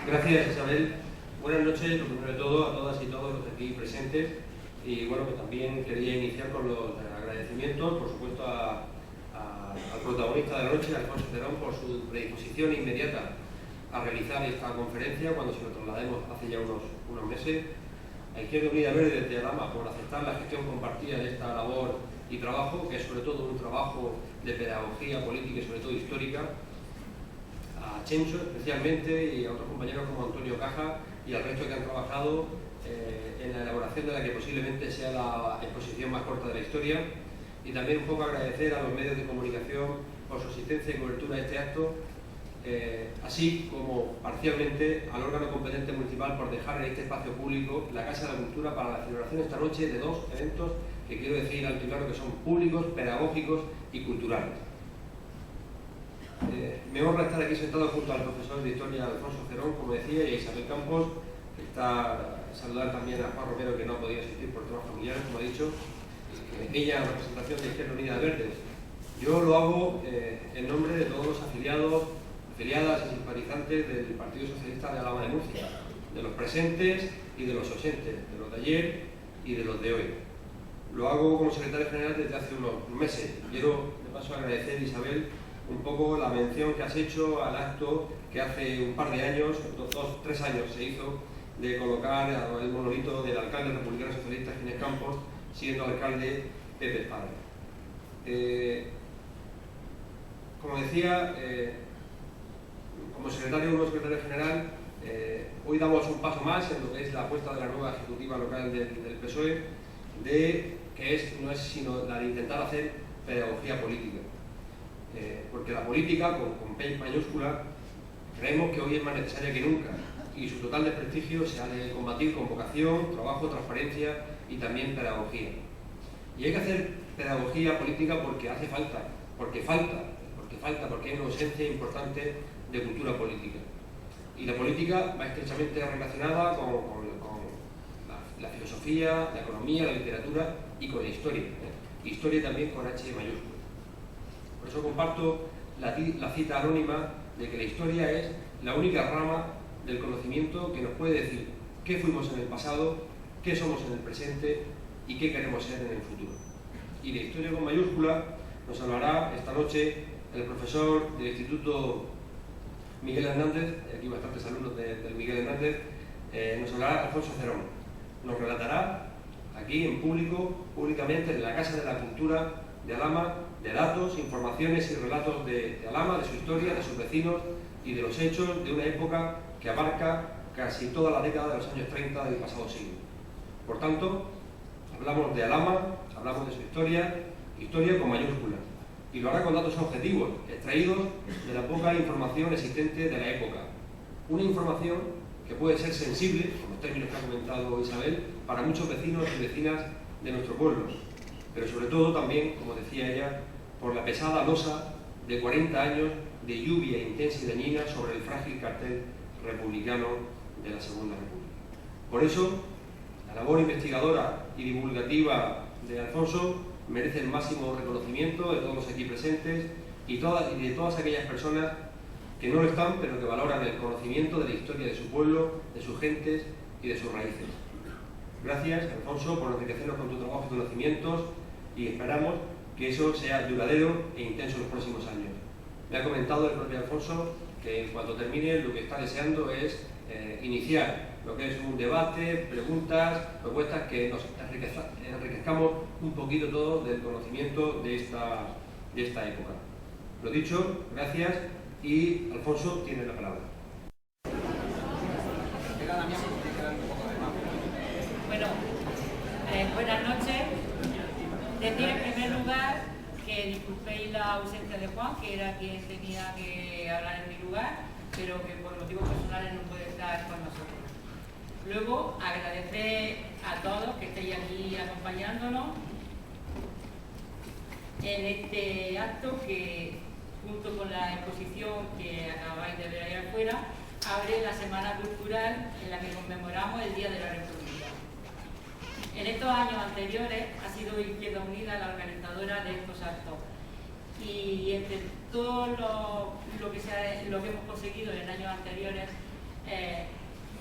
Gracias, Isabel. Buenas noches, lo primero de todo, a todas y todos los aquí presentes. Y bueno, que también quería iniciar con los agradecimientos, por supuesto, al protagonista de la noche, Alfonso Cerón, por su predisposición inmediata a realizar esta conferencia cuando se lo traslademos hace ya unos meses. A Izquierda Unida Verde desde Alhama por aceptar la gestión compartida de esta labor y trabajo, que es sobre todo un trabajo de pedagogía política y sobre todo histórica. A Chencho especialmente y a otros compañeros como Antonio Caja y al resto que han trabajado en la elaboración de la que posiblemente sea la exposición más corta de la historia, y también un poco agradecer a los medios de comunicación por su asistencia y cobertura de este acto, así como parcialmente al órgano competente municipal por dejar en este espacio público la Casa de la Cultura para la celebración esta noche de dos eventos que quiero decir alto y claro que son públicos, pedagógicos y culturales. Me honra estar aquí sentado junto al profesor de Historia Alfonso Cerón, como decía, y a Isabel Campos, que está saludar también a Juan Romero, que no ha podido asistir por temas familiares, como ha dicho, ella en representación de Izquierda Unida Verdes. Yo lo hago en nombre de todos los afiliados, afiliadas y simpatizantes del Partido Socialista de Alhama de Murcia, de los presentes y de los ausentes, de los de ayer y de los de hoy. Lo hago como secretario general desde hace unos meses. Quiero, de paso, agradecer, Isabel, un poco la mención que has hecho al acto que hace un par de años, 3 años se hizo, de colocar el monolito del alcalde republicano socialista Ginés Campos, siendo alcalde Pepe Espada. Como decía, como nuevo secretario general, hoy damos un paso más en lo que es la apuesta de la nueva ejecutiva local del PSOE, que no es sino la de intentar hacer pedagogía política. Porque la política, con P mayúscula, creemos que hoy es más necesaria que nunca, y su total desprestigio se ha de combatir con vocación, trabajo, transparencia y también pedagogía. Y hay que hacer pedagogía política porque hace falta, porque hay una ausencia importante de cultura política. Y la política va estrechamente relacionada con la filosofía, la economía, la literatura y con la historia. Historia también con H mayúscula. Por eso comparto la cita anónima de que la historia es la única rama del conocimiento que nos puede decir qué fuimos en el pasado, qué somos en el presente y qué queremos ser en el futuro. Y de historia con mayúscula nos hablará esta noche el profesor del Instituto Miguel Hernández, aquí bastantes alumnos del Miguel Hernández, nos hablará Alfonso Cerón. Nos relatará aquí en públicamente en la Casa de la Cultura de Alhama, de datos, informaciones y relatos de Alhama, de su historia, de sus vecinos y de los hechos de una época que abarca casi toda la década de los años 30 del pasado siglo. Por tanto, hablamos de Alhama, hablamos de su historia con mayúsculas, y lo hará con datos objetivos, extraídos de la poca información existente de la época. Una información que puede ser sensible, con los términos que ha comentado Isabel, para muchos vecinos y vecinas de nuestro pueblo, pero sobre todo también, como decía ella, por la pesada losa de 40 años de lluvia intensa y dañina sobre el frágil cartel republicano de la Segunda República. Por eso, la labor investigadora y divulgativa de Alfonso merece el máximo reconocimiento de todos los aquí presentes y de todas aquellas personas que no lo están, pero que valoran el conocimiento de la historia de su pueblo, de sus gentes y de sus raíces. Gracias, Alfonso, por enriquecernos con tu trabajo y conocimientos, y esperamos que eso sea duradero e intenso en los próximos años. Me ha comentado el propio Alfonso que en cuanto termine lo que está deseando es iniciar lo que es un debate, preguntas, propuestas que nos enriquezcamos un poquito todos del conocimiento de esta época. Lo dicho, gracias, y Alfonso tiene la palabra. Bueno, buenas noches. Decir en primer lugar que disculpéis la ausencia de Juan, que era quien tenía que hablar en mi lugar, pero que por motivos personales no puede estar con nosotros. Luego, agradecer a todos que estéis aquí acompañándonos en este acto que, junto con la exposición que acabáis de ver ahí afuera, abre la Semana Cultural en la que conmemoramos el Día de la República. En estos años anteriores ha sido Izquierda Unida la organizadora de estos actos, y entre todo lo que hemos conseguido en años anteriores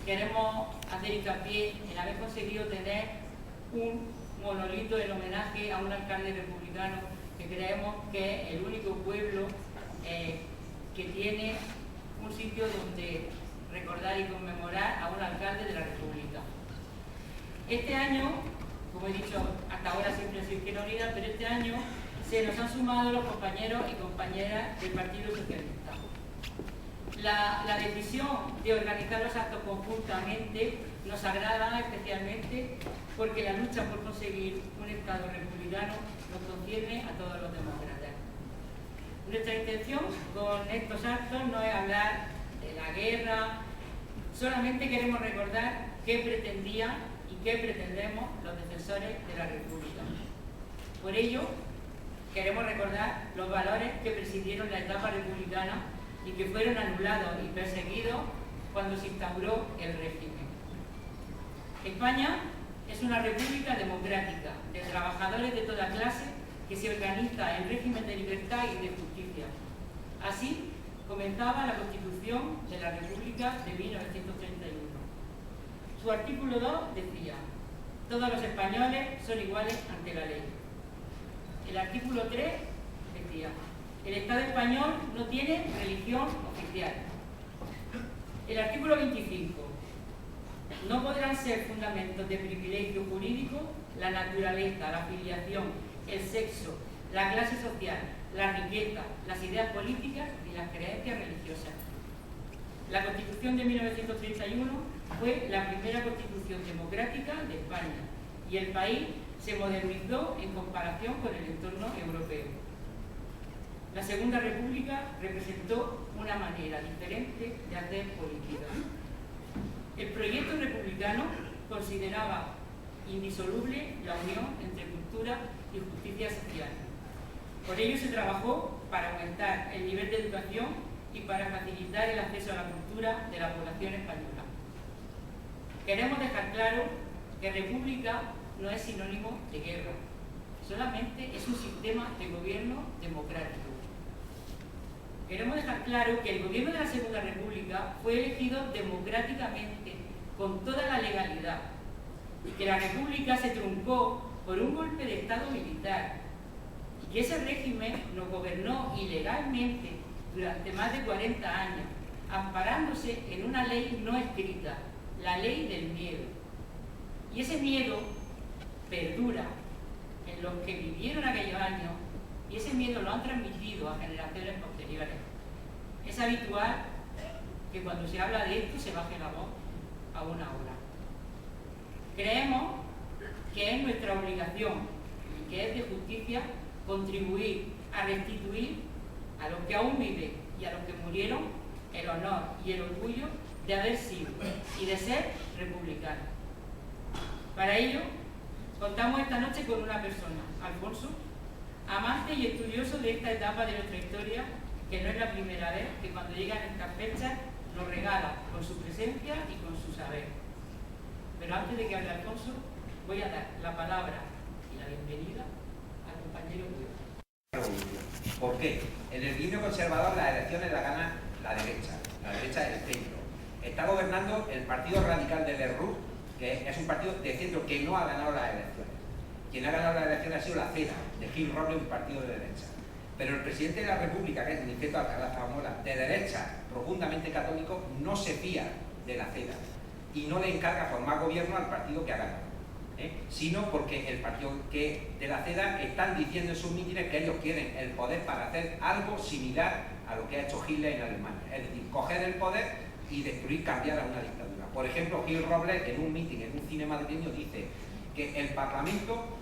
queremos hacer hincapié en haber conseguido tener un monolito en homenaje a un alcalde republicano que creemos que es el único pueblo que tiene un sitio donde recordar y conmemorar a un alcalde de la República. Este año, como he dicho, hasta ahora siempre ha sido Izquierda Unida, pero este año se nos han sumado los compañeros y compañeras del Partido Socialista. La decisión de organizar los actos conjuntamente nos agrada especialmente porque la lucha por conseguir un Estado republicano nos concierne a todos los demócratas. Nuestra intención con estos actos no es hablar de la guerra, solamente queremos recordar qué pretendían y qué pretendemos los defensores de la República. Por ello, queremos recordar los valores que presidieron la etapa republicana y que fueron anulados y perseguidos cuando se instauró el régimen. España es una república democrática de trabajadores de toda clase que se organiza en régimen de libertad y de justicia. Así comenzaba la Constitución de la República de 1931. Su artículo 2 decía: todos los españoles son iguales ante la ley. El artículo 3 decía: el Estado español no tiene religión oficial. El artículo 25: no podrán ser fundamentos de privilegio jurídico la naturaleza, la filiación, el sexo, la clase social, la riqueza, las ideas políticas y las creencias religiosas. La Constitución de 1931 fue la primera constitución democrática de España y el país se modernizó en comparación con el entorno europeo. La Segunda República representó una manera diferente de hacer política. El proyecto republicano consideraba indisoluble la unión entre cultura y justicia social. Por ello se trabajó para aumentar el nivel de educación y para facilitar el acceso a la cultura de la población española. Queremos dejar claro que república no es sinónimo de guerra, solamente es un sistema de gobierno democrático. Queremos dejar claro que el gobierno de la Segunda República fue elegido democráticamente, con toda la legalidad, y que la República se truncó por un golpe de Estado militar, y que ese régimen nos gobernó ilegalmente durante más de 40 años, amparándose en una ley no escrita, la ley del miedo. Y ese miedo perdura en los que vivieron aquellos años, y ese miedo lo han transmitido a generaciones posteriores. Es habitual que cuando se habla de esto se baje la voz a una hora. Creemos que es nuestra obligación y que es de justicia contribuir a restituir a los que aún viven y a los que murieron el honor y el orgullo de haber sido y de ser republicanos. Para ello, contamos esta noche con una persona, Alfonso, amante y estudioso de esta etapa de nuestra historia, que no es la primera vez que cuando llegan estas fechas nos regala con su presencia y con su saber. Pero antes de que hable Alfonso, voy a dar la palabra y la bienvenida al compañero Luis. ¿Por qué? En el equilibrio conservador las elecciones las gana la derecha del centro. Está gobernando el Partido Radical de Lerroux, que es un partido de centro que no ha ganado las elecciones. Quien ha ganado las elecciones ha sido la CEDA, de Gil Robles, un partido de derecha. Pero el presidente de la República, que es Niceto Alcalá Zamora, de derecha, profundamente católico, no se fía de la CEDA y no le encarga formar gobierno al partido que ha ganado, sino porque el partido de la CEDA están diciendo en sus mítines que ellos quieren el poder para hacer algo similar a lo que ha hecho Hitler en Alemania, es decir, coger el poder y destruir, cambiar a una dictadura. Por ejemplo, Gil Robles en un mítin, en un cine madrileño, dice que el Parlamento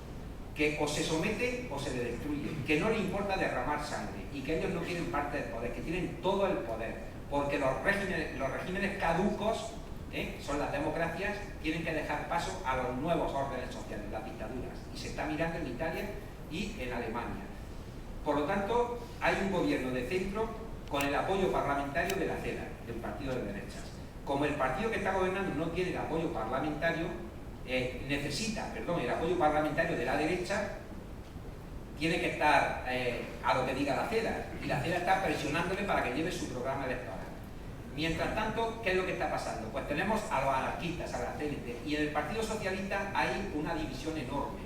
que o se somete o se le destruye, que no le importa derramar sangre y que ellos no quieren parte del poder, que tienen todo el poder, porque los regímenes caducos, son las democracias, tienen que dejar paso a los nuevos órdenes sociales, las dictaduras, y se está mirando en Italia y en Alemania. Por lo tanto, hay un gobierno de centro con el apoyo parlamentario de la CEDA, de un partido de derechas. Como el partido que está gobernando no tiene el apoyo parlamentario, necesita el apoyo parlamentario de la derecha, tiene que estar a lo que diga la CEDA, y la CEDA está presionándole para que lleve su programa electoral. Mientras tanto, ¿qué es lo que está pasando? Pues tenemos a los anarquistas, a la CNT, y en el Partido Socialista hay una división enorme.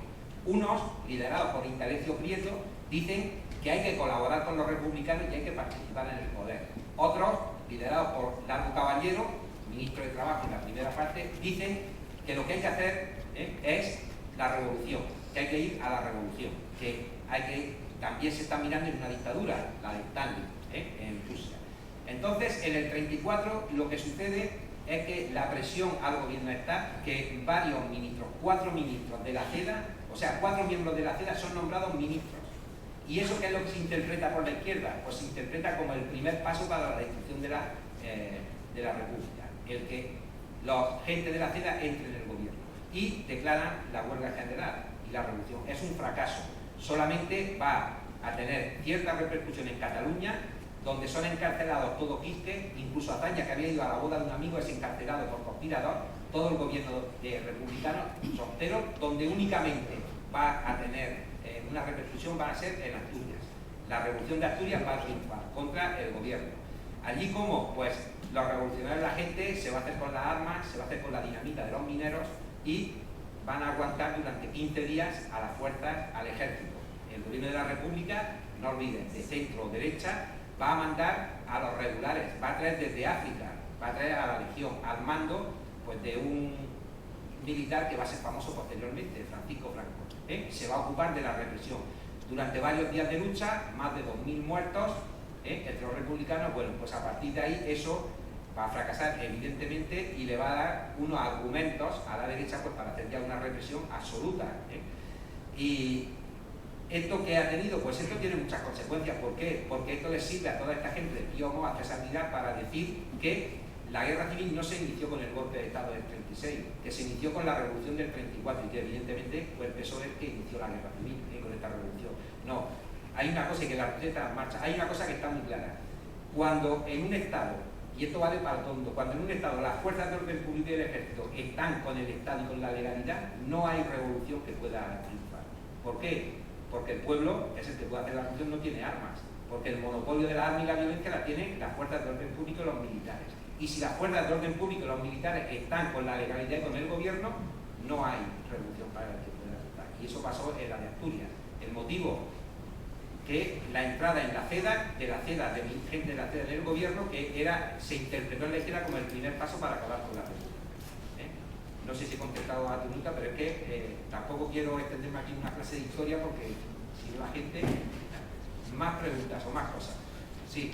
Unos, liderados por Indalecio Prieto, dicen que hay que colaborar con los republicanos y hay que participar en el poder. Otros, liderados por Largo Caballero, ministro de Trabajo en la primera parte, dicen que lo que hay que hacer es la revolución, que hay que ir a la revolución, también se está mirando en una dictadura, la de Stalin, en Rusia. Entonces, en el 34 lo que sucede es que la presión al gobierno está que varios ministros, 4 ministros de la CEDA, o sea, 4 miembros de la CEDA son nombrados ministros. ¿Y eso qué es lo que se interpreta por la izquierda? Pues se interpreta como el primer paso para la destrucción de la República, el que la gente de la CEDA entre en el gobierno y declaran la huelga general y la revolución. Es un fracaso, solamente va a tener cierta repercusión en Cataluña, donde son encarcelados todo Quisque, incluso Azaña, que había ido a la boda de un amigo, es encarcelado por conspirador, todo el gobierno de republicanos solteros, donde únicamente va a tener una repercusión va a ser en Asturias. La revolución de Asturias va a triunfar contra el gobierno. Allí como, pues, los revolucionarios, la gente se va a hacer con las armas, se va a hacer con la dinamita de los mineros y van a aguantar durante 15 días a las fuerzas, al ejército. El gobierno de la República, no olviden, de centro o derecha, va a mandar a los regulares, va a traer desde África, va a traer a la Legión, al mando pues, de un militar que va a ser famoso posteriormente, Francisco Franco. Se va a ocupar de la represión. Durante varios días de lucha, más de 2000 muertos entre los republicanos. Bueno, pues a partir de ahí eso va a fracasar evidentemente y le va a dar unos argumentos a la derecha pues, para hacer ya una represión absoluta. Y ¿esto qué ha tenido? Pues esto tiene muchas consecuencias. ¿Por qué? Porque esto le sirve a toda esta gente de Pío a César Vidal para decir que la guerra civil no se inició con el golpe de Estado del 36, que se inició con la revolución del 34 y que evidentemente fue el PSOE el que inició la guerra civil con esta revolución. No, hay una cosa que la receta en marcha, hay una cosa que está muy clara. Cuando en un Estado, y esto vale para todo el mundo, cuando en un Estado las fuerzas de orden público y el ejército están con el Estado y con la legalidad, no hay revolución que pueda triunfar. ¿Por qué? Porque el pueblo, que es el que puede hacer la revolución, no tiene armas, porque el monopolio de la arma y la violencia la tienen las fuerzas de orden público y los militares. Y si las fuerzas de orden público y los militares están con la legalidad y con el gobierno, no hay revolución para el que pueda resultar. Y eso pasó en la de Asturias. El motivo que la entrada en la CEDA, de gente de la CEDA en el gobierno, que se interpretó en la izquierda como el primer paso para acabar con la república. No sé si he contestado a tu pregunta, pero es que tampoco quiero extenderme aquí en una clase de historia porque si no la gente... Más preguntas o más cosas. Sí.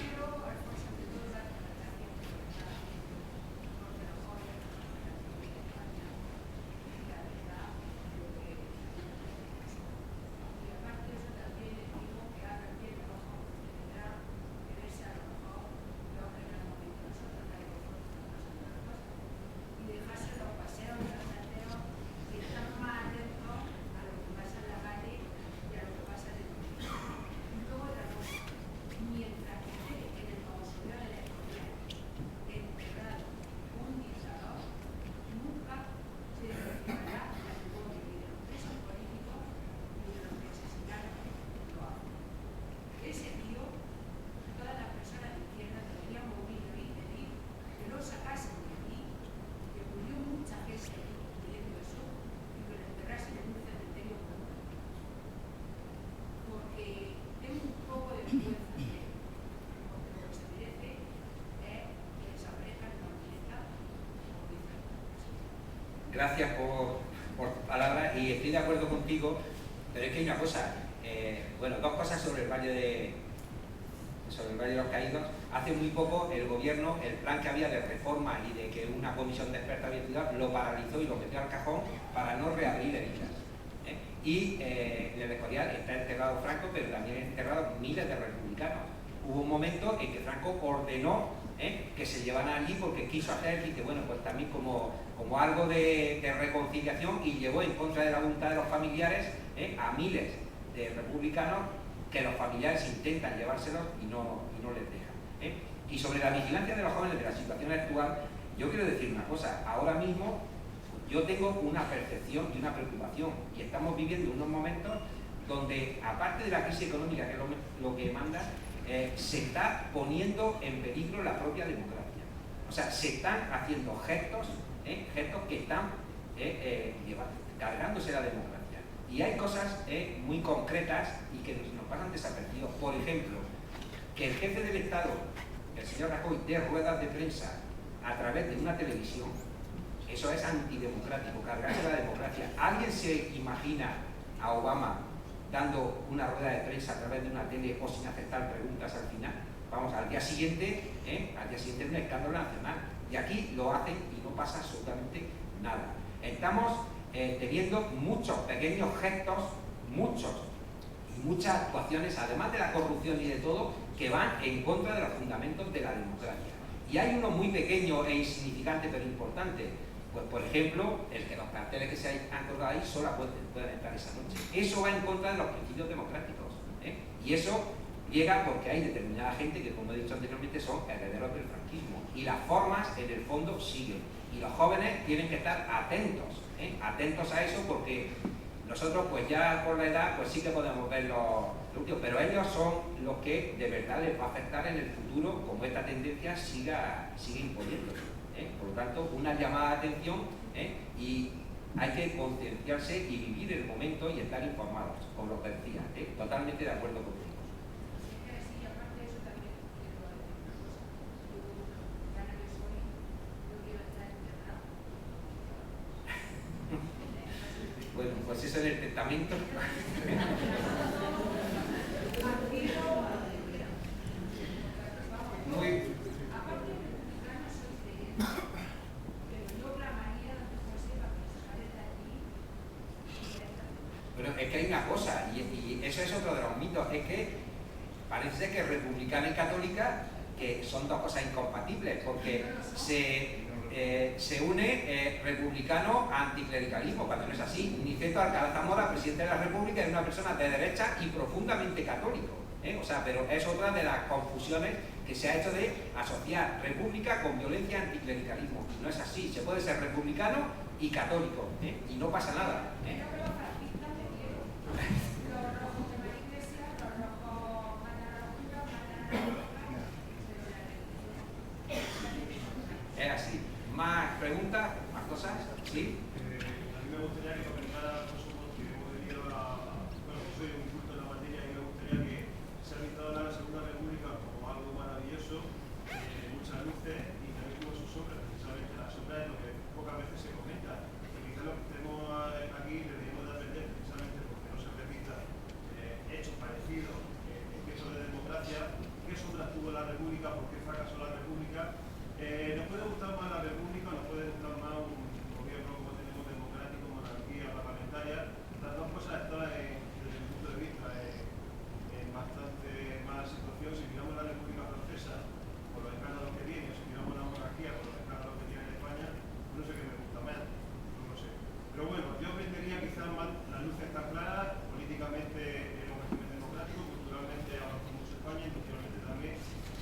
Gracias por tus palabras y estoy de acuerdo contigo, pero es que hay una cosa, bueno, dos cosas sobre el Valle de los Caídos. Hace muy poco el gobierno, el plan que había de reforma y de que una comisión de expertos había estudiado, lo paralizó y lo metió al cajón para no reabrir heridas. Y en el Escorial está enterrado Franco, pero también enterrados miles de republicanos. Hubo un momento en que Franco ordenó que se llevaran allí porque quiso hacer, y que bueno, pues también como algo de reconciliación, y llevó en contra de la voluntad de los familiares a miles de republicanos que los familiares intentan llevárselos y no les dejan. Y sobre la vigilancia de los jóvenes de la situación actual, yo quiero decir una cosa. Ahora mismo yo tengo una percepción y una preocupación, y estamos viviendo unos momentos donde, aparte de la crisis económica, que es lo que manda, se está poniendo en peligro la propia democracia. O sea, se están haciendo gestos, gestos que están cargándose la democracia. Y hay cosas muy concretas y que nos pasan desapercibidos. Por ejemplo, que el jefe del Estado, el señor Rajoy, dé ruedas de prensa a través de una televisión, eso es antidemocrático, cargarse la democracia. ¿Alguien se imagina a Obama dando una rueda de prensa a través de una tele o sin aceptar preguntas al final? Vamos, al día siguiente es un escándalo nacional. Y aquí lo hacen y no pasa absolutamente nada. Estamos teniendo muchos pequeños gestos, muchas actuaciones, además de la corrupción y de todo, que van en contra de los fundamentos de la democracia. Y hay uno muy pequeño e insignificante pero importante. Pues, por ejemplo, el que los carteles que se han colgado ahí solo pueden estar esa noche. Eso va en contra de los principios democráticos. Y eso llega porque hay determinada gente que, como he dicho anteriormente, son herederos del franquismo. Y las formas, en el fondo, siguen. Y los jóvenes tienen que estar atentos, atentos a eso, porque nosotros, pues ya por la edad, pues sí que podemos ver los últimos, pero ellos son los que de verdad les va a afectar en el futuro, como esta tendencia sigue imponiéndose. Por lo tanto, una llamada de atención, y hay que concienciarse y vivir el momento y estar informados, como lo decía, totalmente de acuerdo contigo. Bueno, pues eso en el testamento. Muy... Bueno, es que hay una cosa, y eso es otro de los mitos, es que parece ser que republicana y católica, que son dos cosas incompatibles, porque se une republicano a anticlericalismo, cuando no es así. Niceto Alcalá Zamora, presidente de la República, es una persona de derecha y profundamente católico. O sea, pero es otra de las confusiones que se ha hecho de asociar república con violencia anticlericalismo. No es así, se puede ser republicano y católico, y no pasa nada. Es así. ¿Más preguntas? ¿Más cosas? ¿Sí? A mí me gustaría que comentara vosotros, que hemos venido bueno, soy un culto en la materia y me gustaría que se ha visto la Segunda República como algo maravilloso, muchas luces y también tuvo sus sombras. Precisamente las sombras es lo que pocas veces se comenta. Y quizás lo que estemos aquí deberíamos de aprender, precisamente porque no se repita hechos parecidos en casos de democracia. ¿Qué sombras tuvo la República? ¿Por qué fracasó la República? Nos puede gustar más la República, nos puede gustar más un gobierno como tenemos democrático, monarquía parlamentaria. Las dos cosas están, desde mi punto de vista, en bastante mala situación. Si miramos la República Francesa por los escándalos que tiene, o si miramos la monarquía por los escándalos que tiene en España, no sé qué me gusta más, no lo sé. Pero bueno, yo vendería quizás más, la luz está clara, políticamente es un régimen democrático, culturalmente avanzó mucho España, industrialmente también,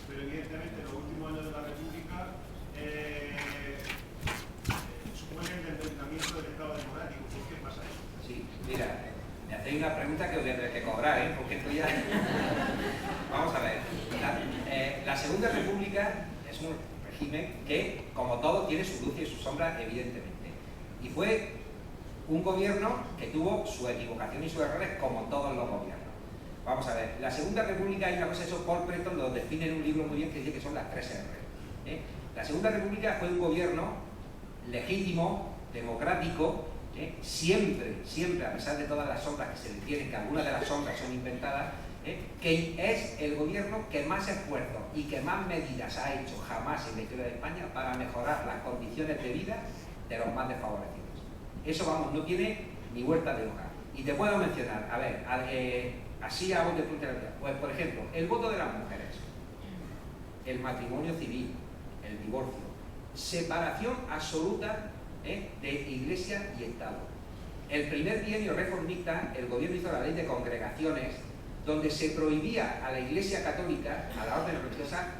pero evidentemente los últimos años de la República suponen el debilitamiento del Estado democrático. ¿Por qué pasa eso? Sí, mira, me hacéis una pregunta que os voy a tener que cobrar, porque esto ya... Vamos a ver. La Segunda República es un régimen que, como todo, tiene su luz y su sombra, evidentemente. Y fue un gobierno que tuvo su equivocación y sus errores, como todos los gobiernos. Vamos a ver, la Segunda República, hay una cosa, eso Paul Preston lo define en un libro muy bien, que dice que son las 3 R. La Segunda República fue un gobierno legítimo, democrático, siempre, a pesar de todas las sombras que se le tienen, que algunas de las sombras son inventadas, que es el gobierno que más esfuerzos y que más medidas ha hecho jamás en la historia de España para mejorar las condiciones de vida de los más desfavorecidos. Eso, vamos, no tiene ni vuelta de hoja. Y te puedo mencionar, a ver, así hago de punta de la vida. Pues, por ejemplo, el voto de las mujeres, el matrimonio civil, el divorcio, separación absoluta de Iglesia y Estado. El primer bienio reformista, el gobierno hizo la ley de congregaciones, donde se prohibía a la Iglesia católica, a la orden religiosa,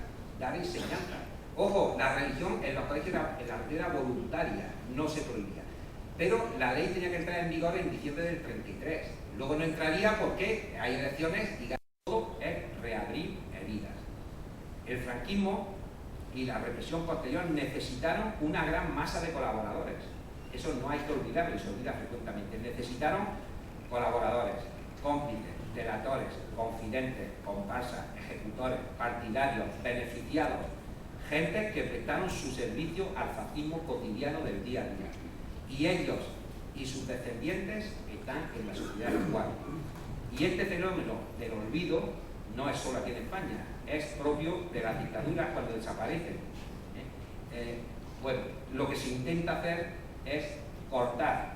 dar enseñanza. Ojo, la religión en los colegios era voluntaria, no se prohibía. Pero la ley tenía que entrar en vigor en diciembre del 33. Luego no entraría porque hay elecciones y todo es reabrir heridas. El franquismo y la represión posterior necesitaron una gran masa de colaboradores. Eso no hay que olvidarlo y se olvida frecuentemente. Necesitaron colaboradores, cómplices, delatores, confidentes, comparsas, ejecutores, partidarios, beneficiados, gente que prestaron su servicio al fascismo cotidiano del día a día. Y ellos y sus descendientes están en la sociedad actual. Y este fenómeno del olvido no es solo aquí en España, es propio de las dictaduras cuando desaparecen. Bueno, lo que se intenta hacer es cortar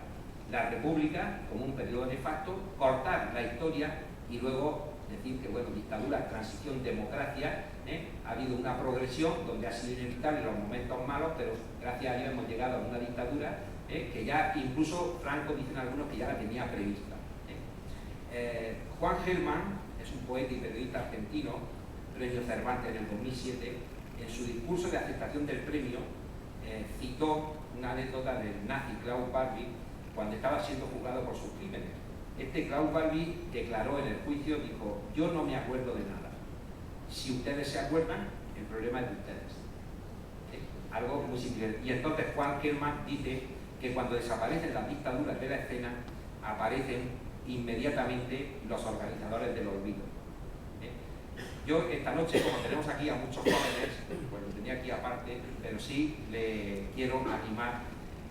la República como un periodo nefasto, cortar la historia y luego decir que, bueno, dictadura, transición, democracia, ha habido una progresión donde ha sido inevitable los momentos malos, pero gracias a Dios hemos llegado a una dictadura que ya incluso Franco, dicen algunos, que ya la tenía prevista. Juan Gelman es un poeta y periodista argentino, premio Cervantes en el 2007, en su discurso de aceptación del premio citó una anécdota del nazi Klaus Barbie cuando estaba siendo juzgado por sus crímenes. Este Klaus Barbie declaró en el juicio, dijo: yo no me acuerdo de nada. Si ustedes se acuerdan, el problema es de ustedes. Algo muy simple. Y entonces Juan Gelman dice que cuando desaparecen las dictaduras de la escena, aparecen inmediatamente los organizadores del olvido. Yo esta noche, como tenemos aquí a muchos jóvenes, pues lo tenía aquí aparte, pero sí le quiero animar,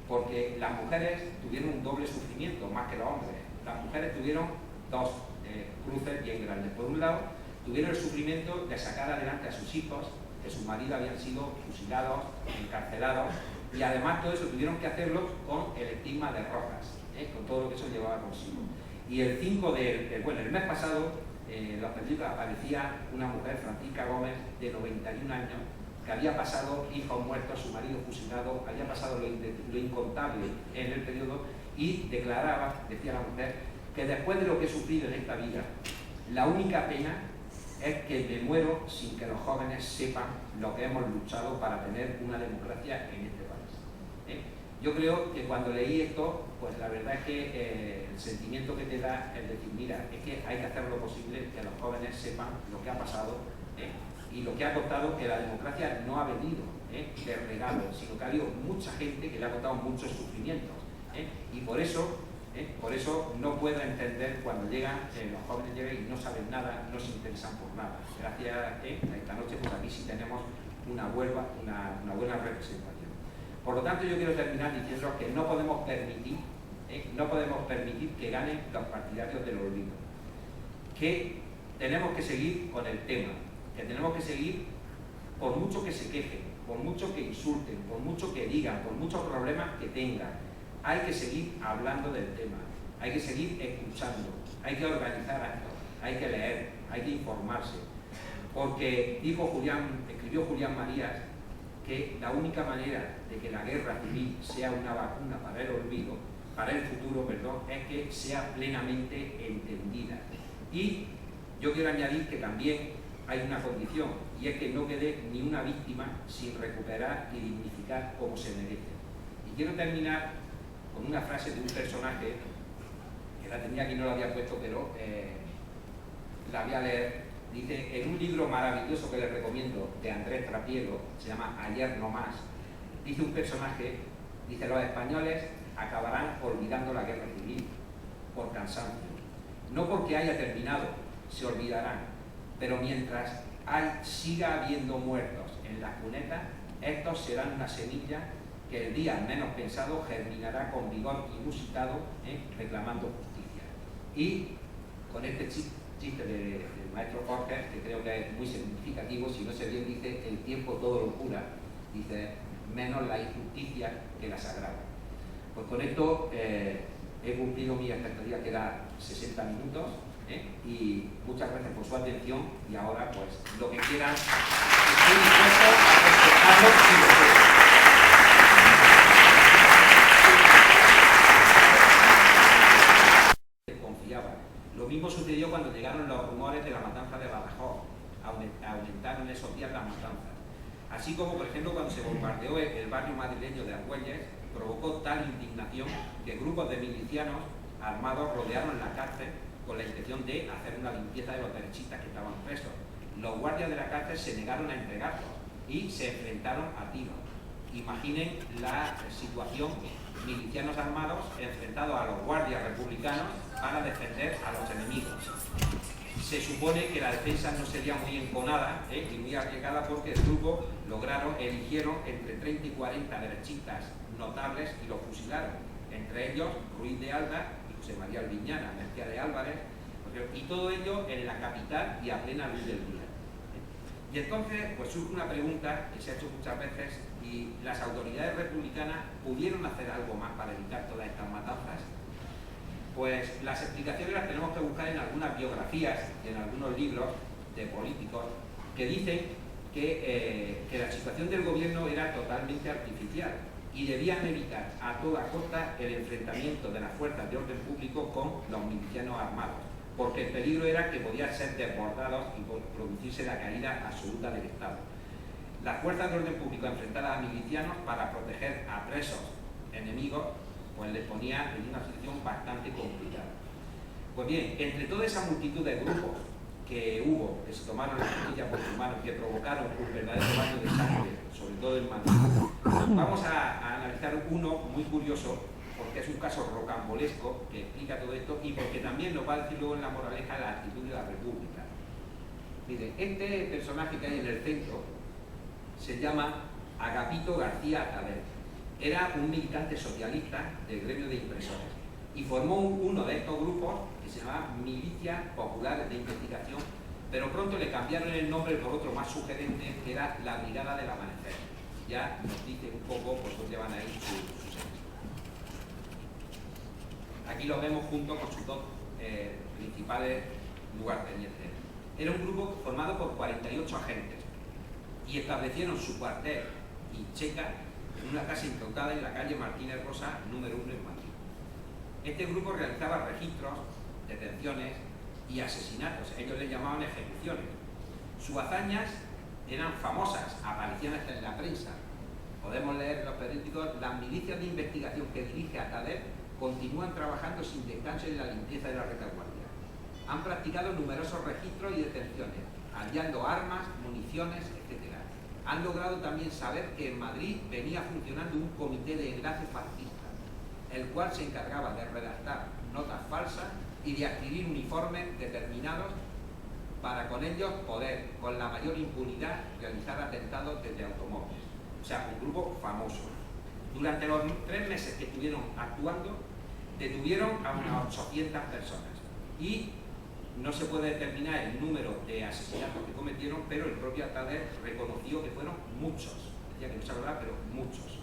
porque las mujeres tuvieron un doble sufrimiento, más que los hombres. Las mujeres tuvieron dos cruces bien grandes. Por un lado, tuvieron el sufrimiento de sacar adelante a sus hijos, que sus maridos habían sido fusilados, encarcelados, y además todo eso tuvieron que hacerlo con el estigma de Rojas, con todo lo que eso llevaba consigo. Y el 5 el mes pasado, en los periódicos aparecía una mujer, Francisca Gómez, de 91 años, que había pasado hijos muertos, su marido fusilado, había pasado lo incontable en el periodo, y declaraba, decía la mujer, que después de lo que he sufrido en esta vida, la única pena es que me muero sin que los jóvenes sepan lo que hemos luchado para tener una democracia en este país. Yo creo que cuando leí esto, pues la verdad es que el sentimiento que te da es decir, mira, es que hay que hacer lo posible que los jóvenes sepan lo que ha pasado y lo que ha costado, que la democracia no ha venido de regalo, sino que ha habido mucha gente que le ha costado muchos sufrimientos. Y por eso no puedo entender cuando llegan, los jóvenes llegan y no saben nada, no se interesan por nada. Gracias a esta noche, pues aquí sí tenemos una buena representación. Por lo tanto, yo quiero terminar diciendo que no podemos permitir que ganen los partidarios del olvido, que tenemos que seguir con el tema, que tenemos que seguir por mucho que se quejen, por mucho que insulten, por mucho que digan, por muchos problemas que tengan. Hay que seguir hablando del tema, hay que seguir escuchando, hay que organizar actos, hay que leer, hay que informarse, porque escribió Julián Marías que la única manera de que la guerra civil sea una vacuna para el olvido, para el futuro, es que sea plenamente entendida. Y yo quiero añadir que también hay una condición, y es que no quede ni una víctima sin recuperar y dignificar como se merece. Y quiero terminar con una frase de un personaje, que la tenía aquí, no la había puesto, pero la voy a leer. Dice, en un libro maravilloso que les recomiendo, de Andrés Trapielo, se llama Ayer no más, dice un personaje, dice: los españoles acabarán olvidando la guerra civil por cansancio. No porque haya terminado, se olvidarán, pero mientras siga habiendo muertos en las cunetas, estos serán una semilla que el día menos pensado germinará con vigor inusitado, reclamando justicia. Y con este chiste del maestro Jorge, que creo que es muy significativo, si no se bien dice: el tiempo todo lo cura, dice, menos la injusticia que la sagrada. Pues con esto he cumplido mi expectativa, que era 60 minutos, y muchas gracias por su atención, y ahora pues lo que quieran, estoy dispuesto a respetarlo si lo quieren. Lo mismo sucedió cuando llegaron los rumores de la matanza de Badajoz, aumentaron esos días las matanzas. Así como, por ejemplo, cuando se bombardeó el barrio madrileño de Argüelles, provocó tal indignación que grupos de milicianos armados rodearon la cárcel con la intención de hacer una limpieza de los derechistas que estaban presos. Los guardias de la cárcel se negaron a entregarlos y se enfrentaron a tiros. Imaginen la situación, milicianos armados enfrentados a los guardias republicanos para defender a los enemigos. Se supone que la defensa no sería muy enconada y muy arriesgada, porque el grupo eligieron entre 30 y 40 derechistas notables y los fusilaron, entre ellos Ruiz de Alda y José María Albiñana, Mejía de Álvarez, y todo ello en la capital y a plena luz del día. Y entonces pues surge una pregunta que se ha hecho muchas veces: ¿y las autoridades republicanas pudieron hacer algo más para evitar todas estas matanzas? Pues las explicaciones las tenemos que buscar en algunas biografías y en algunos libros de políticos que dicen que la situación del gobierno era totalmente artificial y debían evitar a toda costa el enfrentamiento de las fuerzas de orden público con los milicianos armados, porque el peligro era que podían ser desbordados y producirse la caída absoluta del Estado. Las fuerzas de orden público enfrentadas a milicianos para proteger a presos enemigos pues les ponía en una situación bastante complicada. Pues bien, entre toda esa multitud de grupos que hubo, que se tomaron la justicia por sus manos, que provocaron un verdadero baño de sangre, sobre todo en Madrid, vamos a analizar uno muy curioso, porque es un caso rocambolesco que explica todo esto y porque también nos va a decir luego en la moraleja la actitud de la República. Miren, este personaje que hay en el centro se llama Agapito García Tader. Era un militante socialista del gremio de impresores y formó uno de estos grupos que se llamaba Milicia Popular de Investigación, pero pronto le cambiaron el nombre por otro más sugerente, que era la Brigada del Amanecer. Ya nos dice un poco por dónde van a ir sus héroes. Aquí lo vemos junto con sus dos principales lugartenientes. Era un grupo formado por 48 agentes y establecieron su cuartel y checa en una casa incautada en la calle Martínez Rosa, número 1 en Madrid. Este grupo realizaba registros, detenciones y asesinatos. Ellos les llamaban ejecuciones. Sus hazañas eran famosas, aparecían hasta en la prensa. Podemos leer en los periódicos: las milicias de investigación que dirige Atader continúan trabajando sin descanso en la limpieza de la retaguardia. Han practicado numerosos registros y detenciones, hallando armas, municiones, etc. Han logrado también saber que en Madrid venía funcionando un comité de enlace fascista, el cual se encargaba de redactar notas falsas y de adquirir uniformes determinados para con ellos poder, con la mayor impunidad, realizar atentados desde automóviles. O sea, un grupo famoso. Durante los 3 meses que estuvieron actuando, detuvieron a unas 800 personas y no se puede determinar el número de asesinatos que cometieron, pero el propio Atader reconoció que fueron muchos. Decía que no se acordaba, pero muchos.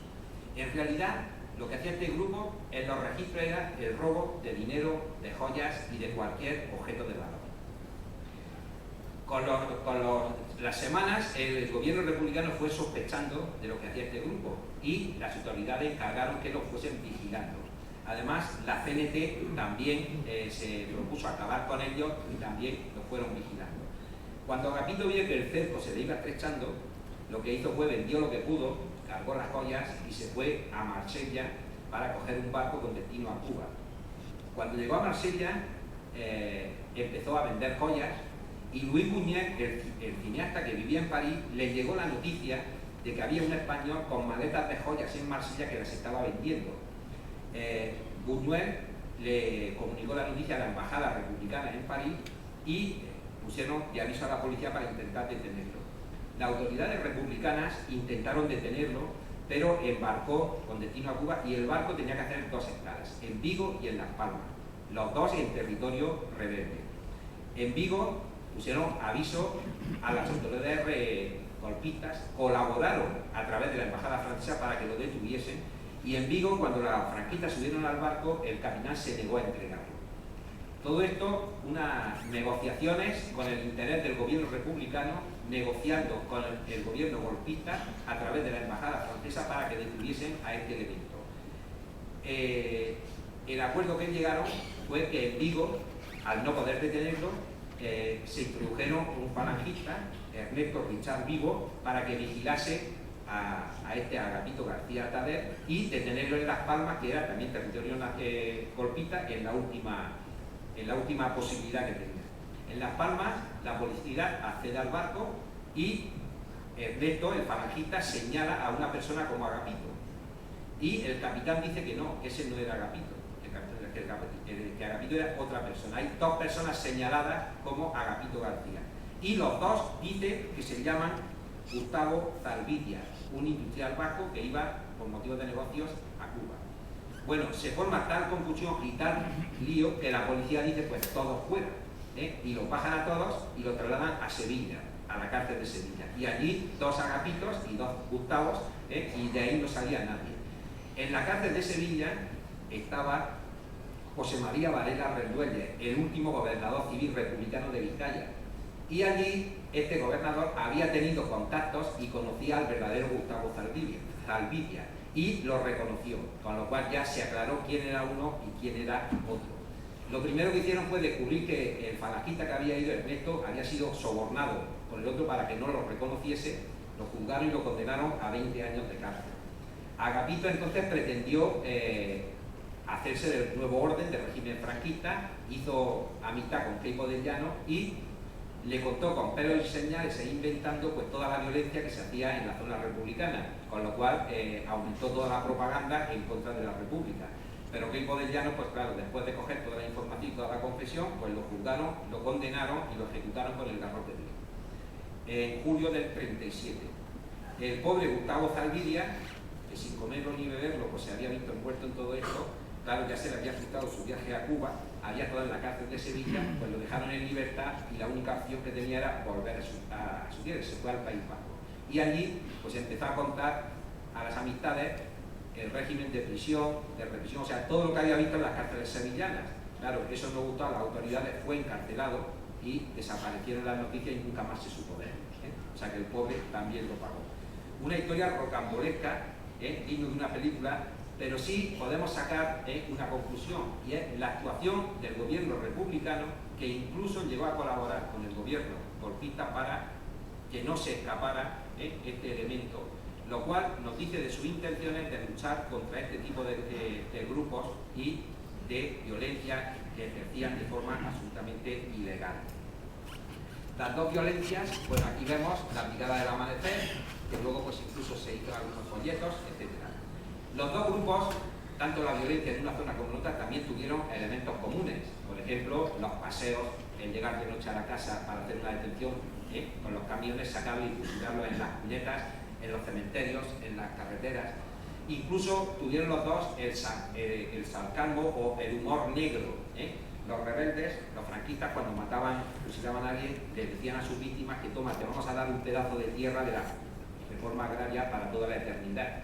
En realidad, lo que hacía este grupo en los registros era el robo de dinero, de joyas y de cualquier objeto de valor. Con las semanas, el gobierno republicano fue sospechando de lo que hacía este grupo y las autoridades encargaron que lo fuesen vigilando. Además, la CNT también se propuso acabar con ellos y también lo fueron vigilando. Cuando Agapito vio que el cerco se le iba estrechando, lo que hizo fue vendió lo que pudo, cargó las joyas y se fue a Marsella para coger un barco con destino a Cuba. Cuando llegó a Marsella, empezó a vender joyas y Luis Buñuel, el cineasta que vivía en París, le llegó la noticia de que había un español con maletas de joyas en Marsella que las estaba vendiendo. Buñuel le comunicó la noticia a la embajada republicana en París y pusieron de aviso a la policía para intentar detenerlo. Las autoridades republicanas intentaron detenerlo, pero embarcó con destino a Cuba y el barco tenía que hacer 2 escalas, en Vigo y en Las Palmas, los dos en territorio rebelde. En Vigo pusieron aviso a las autoridades golpistas, colaboraron a través de la embajada francesa para que lo detuviesen. Y en Vigo, cuando los franquistas subieron al barco, el capitán se negó a entregarlo. Todo esto, unas negociaciones con el interés del gobierno republicano, negociando con el gobierno golpista a través de la embajada francesa para que detuviesen a este elemento. El acuerdo que llegaron fue que en Vigo, al no poder detenerlo, se introdujeron un falangista, Ernesto Richard Vigo, para que vigilase a este Agapito García Tader y detenerlo en Las Palmas, que era también territorio golpista, en la última posibilidad que tenía. En Las Palmas, la policía accede al barco y Ernesto, el falangista, señala a una persona como Agapito. Y el capitán dice que no, que ese no era Agapito, que Agapito era otra persona. Hay dos personas señaladas como Agapito García. Y los dos dicen que se llaman Gustavo Zalvidia, un industrial vasco que iba por motivos de negocios a Cuba. Bueno, se forma tal confusión y tal lío que la policía dice pues todos fuera, y los bajan a todos y los trasladan a Sevilla, a la cárcel de Sevilla. Y allí dos Agapitos y dos Gustavos, y de ahí no salía nadie. En la cárcel de Sevilla estaba José María Varela Rendueles, el último gobernador civil republicano de Vizcaya. Y allí este gobernador había tenido contactos y conocía al verdadero Gustavo Zalvidia y lo reconoció, con lo cual ya se aclaró quién era uno y quién era otro. Lo primero que hicieron fue descubrir que el falangista que había ido, Ernesto, había sido sobornado por el otro para que no lo reconociese, lo juzgaron y lo condenaron a 20 años de cárcel. Agapito entonces pretendió hacerse del nuevo orden del régimen franquista, hizo amistad con Queipo del Llano y le contó con pelos y señales e inventando pues toda la violencia que se hacía en la zona republicana, con lo cual aumentó toda la propaganda en contra de la república. Pero Queipo del Llano, pues claro, después de coger toda la información y toda la confesión, pues lo juzgaron, lo condenaron y lo ejecutaron con el garrote de Dios. En julio del 37. El pobre Gustavo Zalvidia, que sin comerlo ni beberlo, pues se había visto envuelto en todo esto, claro, ya se le había frustrado su viaje a Cuba, había estado en la cárcel de Sevilla, pues lo dejaron en libertad y la única opción que tenía era volver a su tierra, se fue al País Vasco. Y allí pues empezó a contar a las amistades el régimen de prisión, de represión, o sea, todo lo que había visto en las cárceles sevillanas. Claro, eso no gustó a las autoridades, fue encarcelado y desaparecieron las noticias y nunca más se supo de él. O sea que el pobre también lo pagó. Una historia rocambolesca, digno de una película, pero sí podemos sacar una conclusión, y es la actuación del gobierno republicano, que incluso llegó a colaborar con el gobierno golpista para que no se escapara este elemento, lo cual nos dice de sus intenciones de luchar contra este tipo de grupos y de violencia que ejercían de forma absolutamente ilegal. Las dos violencias, bueno, aquí vemos la Brigada del Amanecer, que luego pues incluso se hizo algunos folletos, etc. Los dos grupos, tanto la violencia en una zona como en otra, también tuvieron elementos comunes. Por ejemplo, los paseos, el llegar de noche a la casa para hacer una detención, con los camiones, sacarlos y fusilarlos en las cunetas, en los cementerios, en las carreteras. Incluso tuvieron los dos el sarcasmo o el humor negro. Los rebeldes, los franquistas, cuando mataban, fusilaban a alguien, le decían a sus víctimas que toma, te vamos a dar un pedazo de tierra de la reforma agraria para toda la eternidad.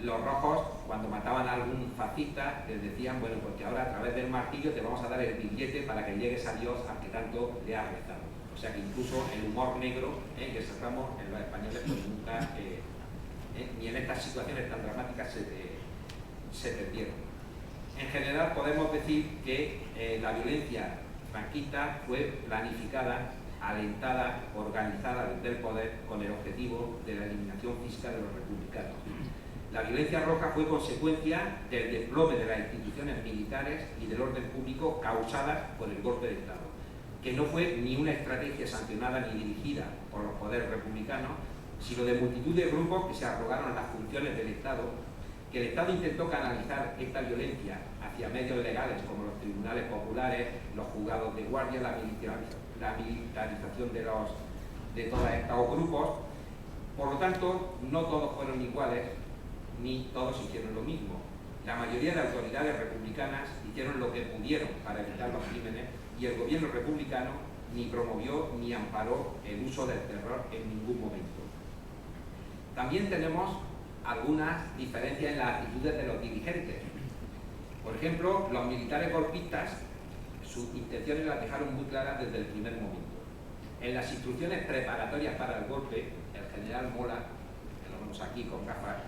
Los rojos, cuando mataban a algún fascista, les decían, bueno, porque ahora a través del martillo te vamos a dar el billete para que llegues a Dios al que tanto le has rezado. O sea que incluso el humor negro que sacamos en los españoles, pues nunca, ni en estas situaciones tan dramáticas se perdieron. En general podemos decir que la violencia franquista fue planificada, alentada, organizada desde el poder con el objetivo de la eliminación física de los republicanos. La violencia roja fue consecuencia del desplome de las instituciones militares y del orden público causadas por el golpe de Estado, que no fue ni una estrategia sancionada ni dirigida por los poderes republicanos, sino de multitud de grupos que se arrogaron las funciones del Estado, que el Estado intentó canalizar esta violencia hacia medios legales como los tribunales populares, los juzgados de guardia, la militarización de todos estos grupos. Por lo tanto, no todos fueron iguales, ni todos hicieron lo mismo. La mayoría de autoridades republicanas hicieron lo que pudieron para evitar los crímenes y el gobierno republicano ni promovió ni amparó el uso del terror en ningún momento. También tenemos algunas diferencias en las actitudes de los dirigentes. Por ejemplo, los militares golpistas, sus intenciones las dejaron muy claras desde el primer momento. En las instrucciones preparatorias para el golpe, el general Mola, que lo vemos aquí con gafas,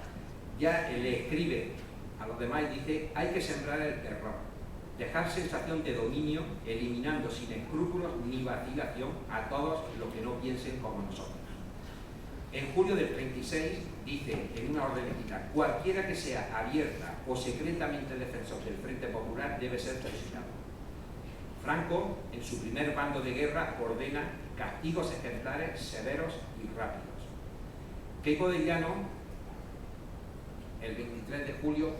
ya le escribe a los demás y dice: hay que sembrar el terror, dejar sensación de dominio, eliminando sin escrúpulos ni vacilación a todos los que no piensen como nosotros. En julio del 36 dice en una orden militar: cualquiera que sea abierta o secretamente defensor del Frente Popular debe ser fusilado. Franco, en su primer bando de guerra, ordena castigos ejemplares, severos y rápidos. Queipo de Llano, el 23 de julio,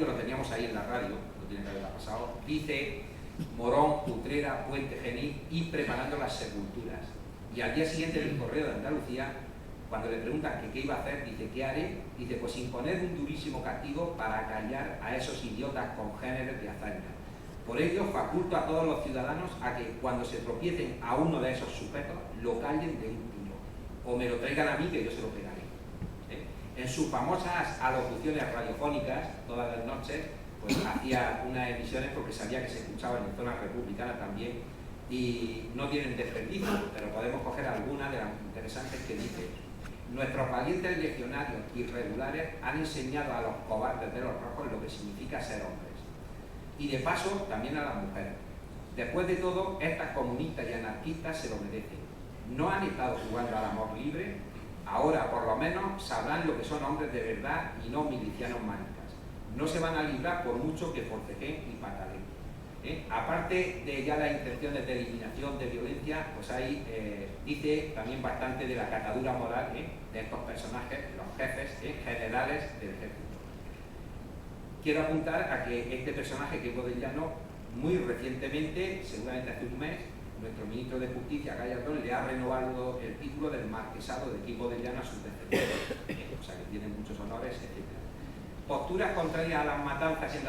lo teníamos ahí en la radio, lo tiene que haber pasado, dice Morón, Utrera, Puente Genil y preparando las sepulturas. Y al día siguiente en el Correo de Andalucía, cuando le preguntan que qué iba a hacer, dice, ¿qué haré? Dice, pues imponer un durísimo castigo para acallar a esos idiotas congéneres de hazaña. Por ello, faculto a todos los ciudadanos a que cuando se tropiecen a uno de esos sujetos, lo callen de un tiro, o me lo traigan a mí que yo se lo pegaré. En sus famosas alocuciones radiofónicas, todas las noches, pues hacía unas emisiones porque sabía que se escuchaban en zonas republicanas también, y no tienen desperdicio, pero podemos coger algunas de las interesantes que dice: nuestros valientes legionarios irregulares han enseñado a los cobardes de los rojos lo que significa ser hombres. Y de paso, también a las mujeres. Después de todo, estas comunistas y anarquistas se lo merecen. No han estado jugando al amor libre, ahora por lo menos sabrán lo que son hombres de verdad y no milicianos maricas. No se van a librar por mucho que forcejeen y pataleen. Aparte de ya las intenciones de eliminación de violencia, pues ahí dice también bastante de la catadura moral de estos personajes, los jefes generales del ejército. Quiero apuntar a que este personaje, Queipo de Llano, muy recientemente, seguramente hace un mes, nuestro ministro de Justicia, Gallardón, le ha renovado el título del marquesado de Queipo de Llano a sus descendientes, o sea que tiene muchos honores, etc. Posturas contrarias a las matanzas en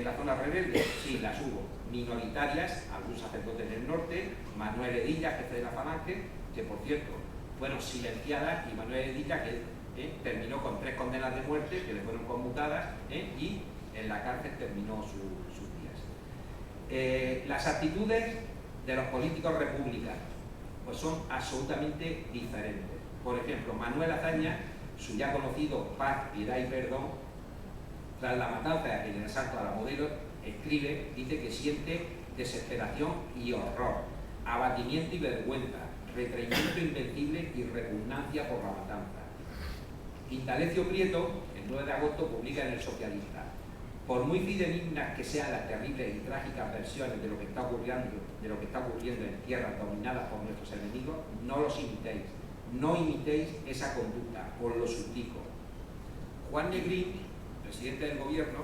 la zona rebelde, sí, las hubo, minoritarias, algún sacerdote del norte, Manuel Edilla, jefe de la Falange, que por cierto fueron silenciadas, y Manuel Edilla, que terminó con 3 condenas de muerte que le fueron conmutadas, y en la cárcel terminó sus días. Las actitudes de los políticos republicanos pues son absolutamente diferentes. Por ejemplo, Manuel Azaña, su ya conocido Paz, Piedad y Perdón, tras la matanza en el asalto a la Modelo, escribe, dice que siente desesperación y horror, abatimiento y vergüenza, retraimiento invencible y repugnancia por la matanza. Quintalecio Prieto, el 9 de agosto, publica en El Socialista: por muy fidedignas que sean las terribles y trágicas versiones de lo que está ocurriendo en tierras dominadas por nuestros enemigos, no los imitéis, no imitéis esa conducta, os lo suplico. Juan Negrín, presidente del gobierno,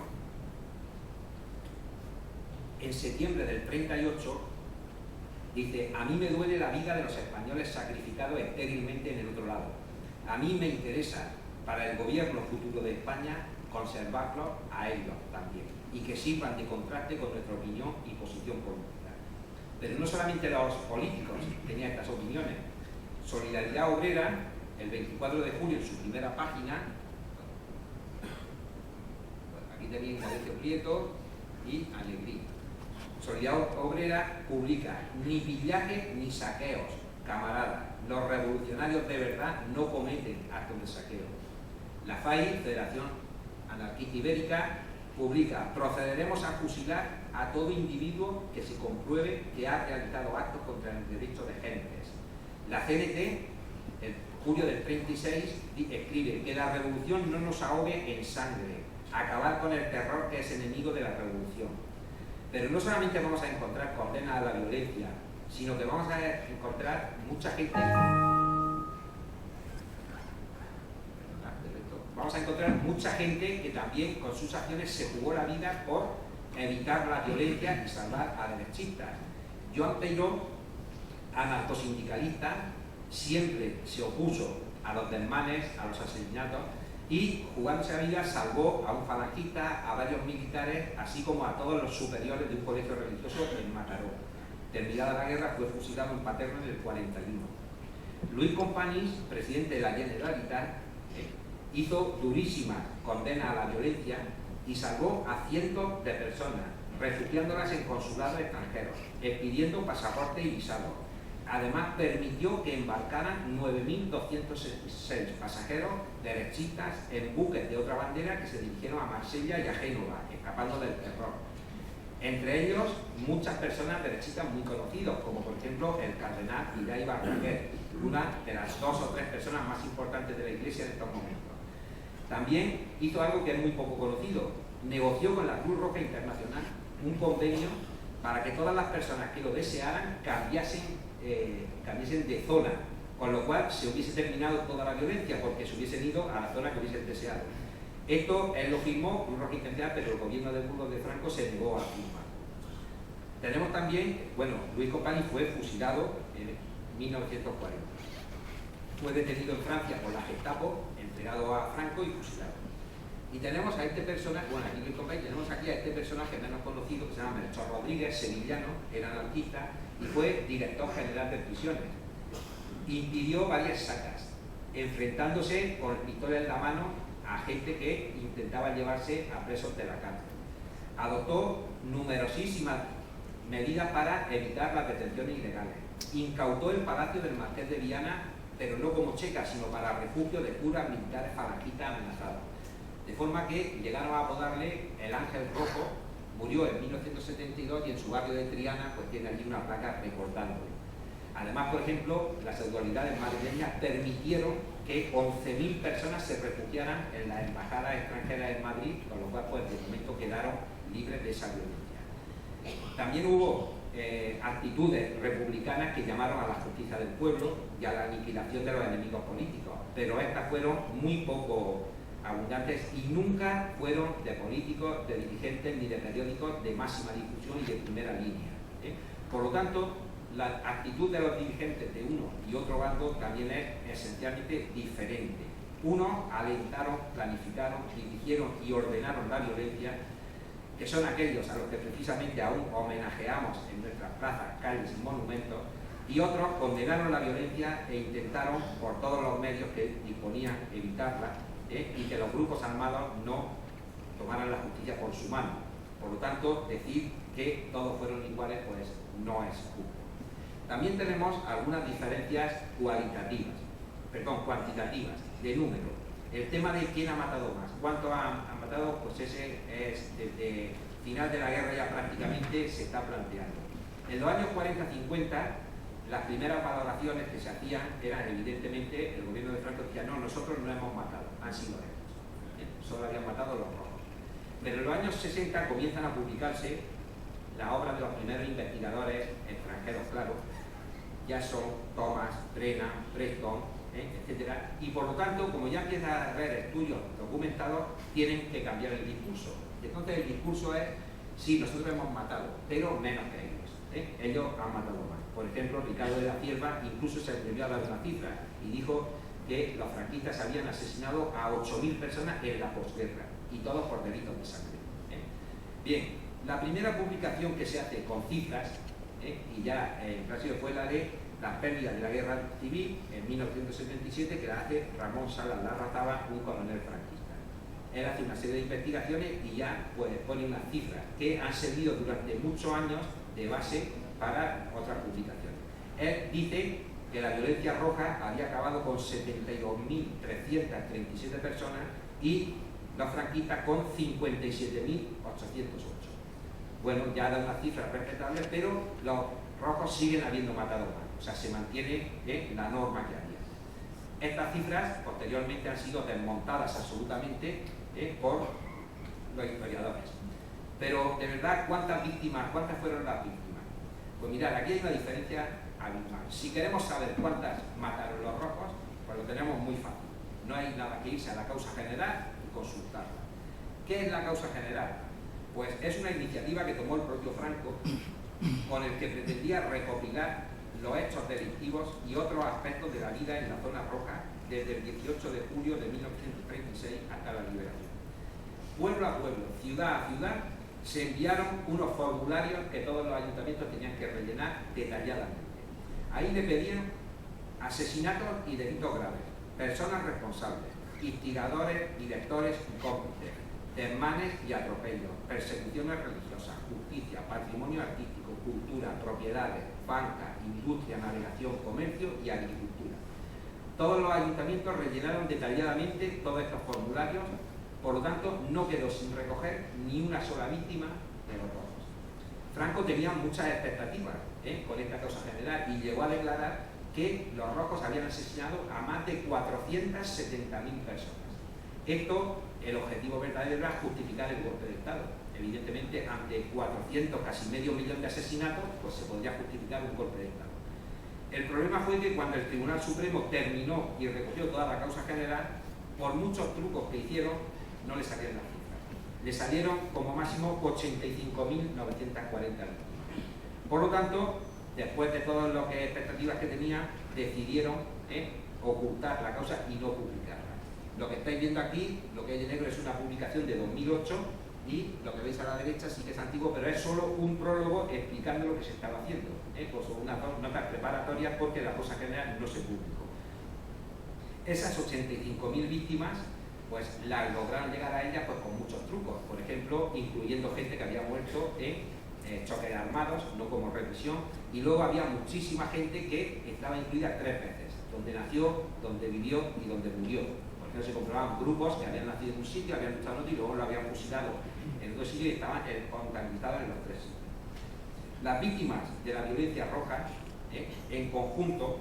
en septiembre del 38, dice: a mí me duele la vida de los españoles sacrificados estérilmente en el otro lado. A mí me interesa, para el gobierno futuro de España, conservarlos a ellos también, y que sirvan de contraste con nuestra opinión y posición política. Pero no solamente los políticos tenían estas opiniones. Solidaridad Obrera, el 24 de julio, en su primera página, aquí tenéis Quintalecio Prieto y Alegría. Solidaridad Obrera publica: ni pillaje ni saqueos, camaradas, los revolucionarios de verdad no cometen actos de saqueo. La FAI, Federación Anarquista Ibérica, publica: procederemos a fusilar a todo individuo que se compruebe que ha realizado actos contra el derecho de gentes. La CNT, en julio del 36, escribe: que la revolución no nos ahogue en sangre, acabar con el terror que es enemigo de la revolución. Pero no solamente vamos a encontrar condenas a la violencia, sino que vamos a encontrar mucha gente... Vamos a encontrar mucha gente que también con sus acciones se jugó la vida por evitar la violencia y salvar a derechistas. Joan Peiró, anarcosindicalista, siempre se opuso a los desmanes, a los asesinatos, y jugándose la vida salvó a un falangista, a varios militares, así como a todos los superiores de un colegio religioso en Mataró. Terminada la guerra, fue fusilado en Paterno en el 41. Luis Companys, presidente de la Generalitat, hizo durísimas condenas a la violencia y salvó a cientos de personas, refugiándolas en consulados extranjeros, expidiendo pasaporte y visado. Además, permitió que embarcaran 9.206 pasajeros derechistas en buques de otra bandera que se dirigieron a Marsella y a Génova, escapando del terror. Entre ellos, muchas personas derechistas muy conocidos, como por ejemplo el cardenal Irai Barraquer, una de las 2 o 3 personas más importantes de la Iglesia en estos momentos. También hizo algo que es muy poco conocido. negoció con la Cruz Roja Internacional un convenio para que todas las personas que lo desearan cambiasen de zona, con lo cual se hubiese terminado toda la violencia porque se hubiesen ido a la zona que hubiesen deseado. Esto él lo firmó, Cruz Roja Internacional, pero el gobierno de Burgos de Franco se negó a firmar. Tenemos también, bueno, Luis Companys fue fusilado en 1940. Fue detenido en Francia por la Gestapo, entregado a Franco y fusilado. Y tenemos a este personaje, bueno, aquí Luis Companys, tenemos aquí a este personaje menos conocido que se llama Melchor Rodríguez, sevillano, era anarquista y fue director general de prisiones. Impidió varias sacas, enfrentándose con pistola en la mano a gente que intentaba llevarse a presos de la cárcel. Adoptó numerosísimas medidas para evitar las detenciones ilegales. Incautó el palacio del Marqués de Viana, pero no como checa, sino para refugio de curas militares falangistas amenazados. De forma que llegaron a apodarle el Ángel Rojo. Murió en 1972 y en su barrio de Triana pues tiene allí una placa recordándole. Además, por ejemplo, las autoridades madrileñas permitieron que 11.000 personas se refugiaran en las embajadas extranjeras en Madrid, con lo cual pues de momento quedaron libres de esa violencia. También hubo actitudes republicanas que llamaron a la justicia del pueblo y a la aniquilación de los enemigos políticos, pero estas fueron muy poco abundantes y nunca fueron de políticos, de dirigentes ni de periódicos de máxima difusión y de primera línea. Por lo tanto, la actitud de los dirigentes de uno y otro bando también es esencialmente diferente. Unos alentaron, planificaron, dirigieron y ordenaron la violencia, que son aquellos a los que precisamente aún homenajeamos en nuestras plazas, calles y monumentos, y otros condenaron la violencia e intentaron por todos los medios que disponían evitarla, y que los grupos armados no tomaran la justicia por su mano. Por lo tanto, decir que todos fueron iguales pues no es justo. También tenemos algunas diferencias cuantitativas, de número. El tema de quién ha matado más, cuánto han matado, pues ese es desde final de la guerra ya prácticamente se está planteando. En los años 40-50, las primeras valoraciones que se hacían eran evidentemente, el gobierno de Franco decía, no, nosotros no hemos matado, han sido ellos, solo habían matado los rojos. Pero en los años 60 comienzan a publicarse las obras de los primeros investigadores extranjeros, claro, ya son Thomas, Brennan, Preston, etcétera, y por lo tanto, como ya empieza a haber estudios documentados, tienen que cambiar el discurso. Entonces el discurso es, sí, nosotros hemos matado, pero menos que ellos. Ellos han matado más. Por ejemplo, Ricardo de la Cierva incluso se atrevió a dar una cifra y dijo que los franquistas habían asesinado a 8.000 personas en la posguerra, y todos por delitos de sangre. Bien, la primera publicación que se hace con cifras, y ya en Brasil fue la de las pérdidas de la guerra civil en 1977, que la hace Ramón Salas Larrazábal, un coronel franquista. Él hace una serie de investigaciones y ya pues pone unas cifras que han servido durante muchos años de base para otras publicaciones. Él dice que la violencia roja había acabado con 72.337 personas y los franquistas con 57.808. Bueno, ya da unas cifras respetables, pero los rojos siguen habiendo matado más. O sea, se mantiene la norma que había. Estas cifras posteriormente han sido desmontadas absolutamente por los historiadores. Pero, de verdad, ¿cuántas fueron las víctimas? Pues mirad, aquí hay una diferencia abismal. Si queremos saber cuántas mataron los rojos, pues lo tenemos muy fácil. No hay nada que irse a la causa general y consultarla. ¿Qué es la causa general? Pues es una iniciativa que tomó el propio Franco, con el que pretendía recopilar los hechos delictivos y otros aspectos de la vida en la zona roja desde el 18 de julio de 1936 hasta la liberación. Pueblo a pueblo, ciudad a ciudad, se enviaron unos formularios que todos los ayuntamientos tenían que rellenar detalladamente. Ahí le pedían asesinatos y delitos graves, personas responsables, instigadores, directores y cómplices, desmanes y atropellos, persecuciones religiosas, justicia, patrimonio artístico, cultura, propiedades, banca, industria, navegación, comercio y agricultura. Todos los ayuntamientos rellenaron detalladamente todos estos formularios, por lo tanto no quedó sin recoger ni una sola víctima de los rojos. Franco tenía muchas expectativas con esta causa general y llegó a declarar que los rojos habían asesinado a más de 470.000 personas. Esto, el objetivo verdadero era justificar el golpe de Estado. Evidentemente, ante 400, casi medio millón de asesinatos, pues se podría justificar un golpe de Estado. El problema fue que cuando el Tribunal Supremo terminó y recogió toda la causa general, por muchos trucos que hicieron, no le salieron las cifras. Le salieron como máximo 85.940 víctimas. Por lo tanto, después de todas las expectativas que tenía, decidieron ocultar la causa y no publicarla. Lo que estáis viendo aquí, lo que hay de negro, es una publicación de 2008 y lo que veis a la derecha sí que es antiguo, pero es solo un prólogo explicando lo que se estaba haciendo, pues unas notas preparatorias, porque la cosa general no se publicó. Esas 85.000 víctimas, pues las lograron llegar a ellas pues con muchos trucos, por ejemplo, incluyendo gente que había muerto en choques armados, no como represión, y luego había muchísima gente que estaba incluida 3 veces, donde nació, donde vivió y donde murió. Por ejemplo, se comprobaban grupos que habían nacido en un sitio, habían luchado en otro y luego lo habían fusilado en otro sitio y estaban contabilizados en los 3 sitios. Las víctimas de la violencia roja, en conjunto,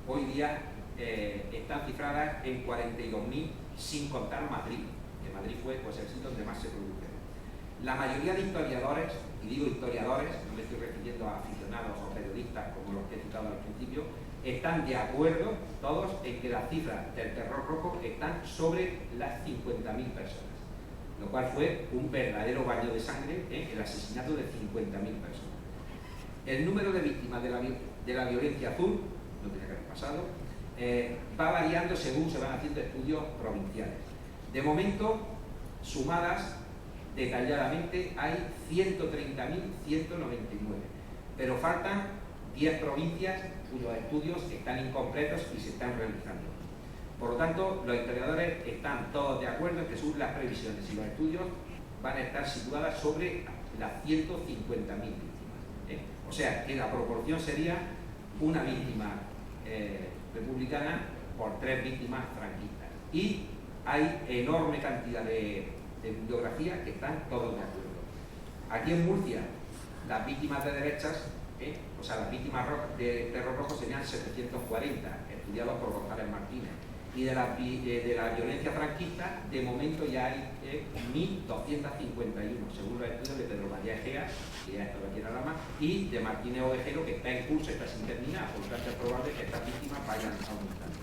hoy día están cifradas en 42.000, sin contar Madrid, que Madrid fue pues, el sitio donde más se produce. La mayoría de historiadores, y digo historiadores, no me estoy refiriendo a aficionados o periodistas como los que he citado al principio, están de acuerdo todos en que las cifras del terror rojo están sobre las 50.000 personas, lo cual fue un verdadero baño de sangre, el asesinato de 50.000 personas. El número de víctimas de la violencia azul, no tenía que haber pasado, va variando según se van haciendo estudios provinciales. De momento, sumadas detalladamente, hay 130.199, pero faltan 10 provincias cuyos estudios están incompletos y se están realizando. Por lo tanto, los historiadores están todos de acuerdo en que según las previsiones y los estudios van a estar situadas sobre las 150.000 víctimas. O sea, que la proporción sería una víctima republicana por 3 víctimas franquistas. Y hay enorme cantidad de bibliografías que están todos de acuerdo. Aquí en Murcia, las víctimas de derechas, o sea, las víctimas de terror rojo serían 740, estudiados por González Martínez. Y de la violencia franquista, de momento ya hay 1.251, según los estudios de Pedro María Egea, que ya esto lo quiere hablar más, y de Martínez Ovejero, que está en curso, está sin terminar, por lo tanto es probable que estas víctimas vayan aumentando.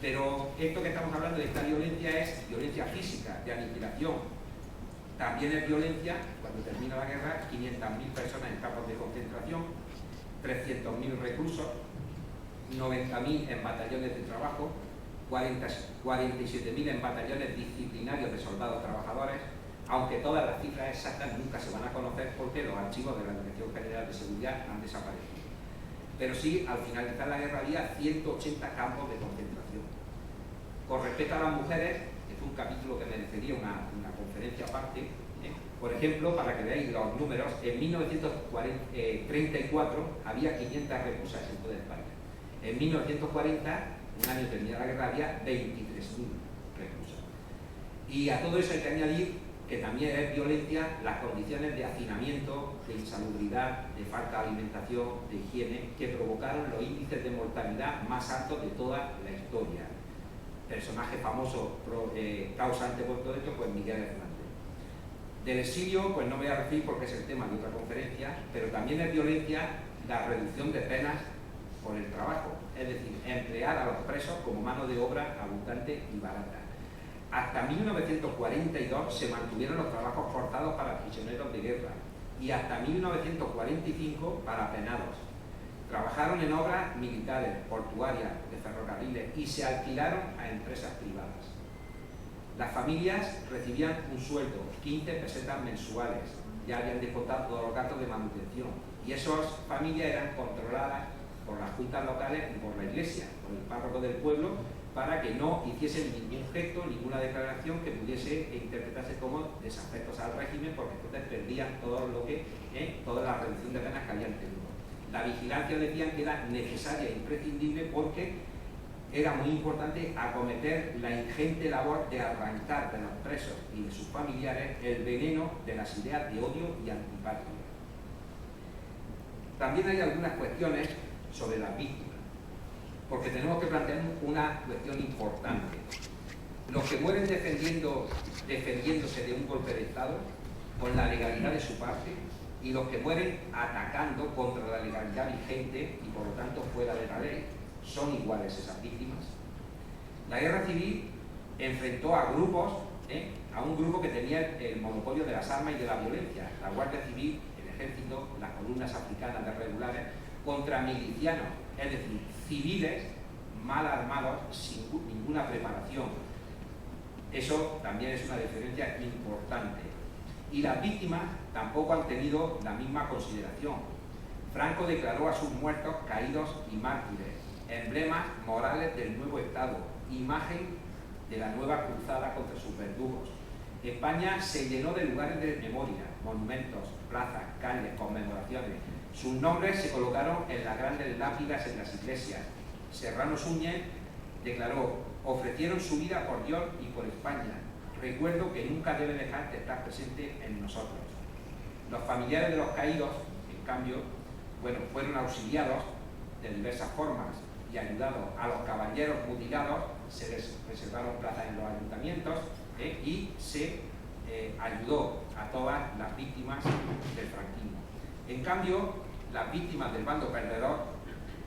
Pero esto que estamos hablando de esta violencia es violencia física, de aniquilación. También es violencia, cuando termina la guerra, 500.000 personas en campos de concentración, 300.000 reclusos, 90.000 en batallones de trabajo, 47.000 en batallones disciplinarios de soldados trabajadores, aunque todas las cifras exactas nunca se van a conocer porque los archivos de la Dirección General de Seguridad han desaparecido. Pero sí, al finalizar la guerra había 180 campos de concentración. Con respecto a las mujeres, que es un capítulo que merecería una conferencia aparte, por ejemplo, para que veáis los números, en 1934 había 500 reclusas en toda España. En 1940, un año terminada la guerra, había 23.000 reclusas. Y a todo eso hay que añadir que también es violencia las condiciones de hacinamiento, de insalubridad, de falta de alimentación, de higiene, que provocaron los índices de mortalidad más altos de toda la historia. Personaje famoso causante por todo esto, pues Miguel Hernández. Del exilio, pues no me voy a referir porque es el tema de otra conferencia, pero también es violencia la reducción de penas por el trabajo, es decir, emplear a los presos como mano de obra abundante y barata. Hasta 1942 se mantuvieron los trabajos forzados para prisioneros de guerra y hasta 1945 para penados. Trabajaron en obras militares, portuarias, de ferrocarriles y se alquilaron a empresas privadas. Las familias recibían un sueldo, 15 pesetas mensuales, ya habían descontado todos los gastos de manutención y esas familias eran controladas por las juntas locales y por la iglesia, por el párroco del pueblo, para que no hiciesen ningún gesto, ninguna declaración que pudiese interpretarse como desafectos al régimen, porque entonces perdían todo lo que, toda la reducción de penas que habían tenido. La vigilancia decían que era necesaria e imprescindible porque era muy importante acometer la ingente labor de arrancar de los presos y de sus familiares el veneno de las ideas de odio y antipatria. También hay algunas cuestiones sobre las víctimas, porque tenemos que plantear una cuestión importante. los que mueren defendiéndose de un golpe de Estado con la legalidad de su parte, y los que mueren atacando contra la legalidad vigente y por lo tanto fuera de la ley. ¿Son iguales esas víctimas? La guerra civil enfrentó a grupos, a un grupo que tenía el monopolio de las armas y de la violencia, la Guardia Civil, el Ejército, las columnas africanas de regulares, contra milicianos, es decir, civiles mal armados, sin ninguna preparación. Eso también es una diferencia importante. Y las víctimas tampoco han tenido la misma consideración. Franco declaró a sus muertos caídos y mártires, emblemas morales del nuevo Estado, imagen de la nueva cruzada contra sus verdugos. España se llenó de lugares de memoria, monumentos, plazas, calles, conmemoraciones. Sus nombres se colocaron en las grandes lápidas en las iglesias. Serrano Súñez declaró: ofrecieron su vida por Dios y por España. Recuerdo que nunca debe dejar de estar presente en nosotros. Los familiares de los caídos, en cambio, fueron auxiliados de diversas formas y ayudados. A los caballeros mutilados se les reservaron plazas en los ayuntamientos y se ayudó a todas las víctimas del franquismo. En cambio, las víctimas del bando perdedor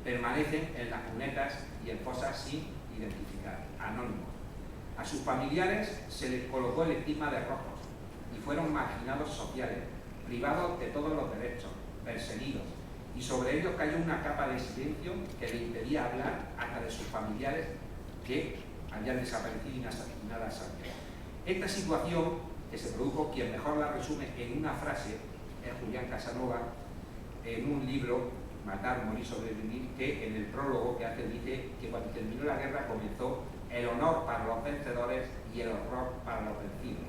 permanecen en las cunetas y en fosas sin identificar, anónimos. A sus familiares se les colocó el estigma de rojos y fueron marginados sociales, privados de todos los derechos, perseguidos, y sobre ellos cayó una capa de silencio que le impedía hablar hasta de sus familiares que habían desaparecido y nada sabían. Esta situación que se produjo, quien mejor la resume en una frase es Julián Casanova, en un libro, Matar, Morir, Sobrevivir, que en el prólogo que hace dice que cuando terminó la guerra comenzó el honor para los vencedores y el horror para los vencidos.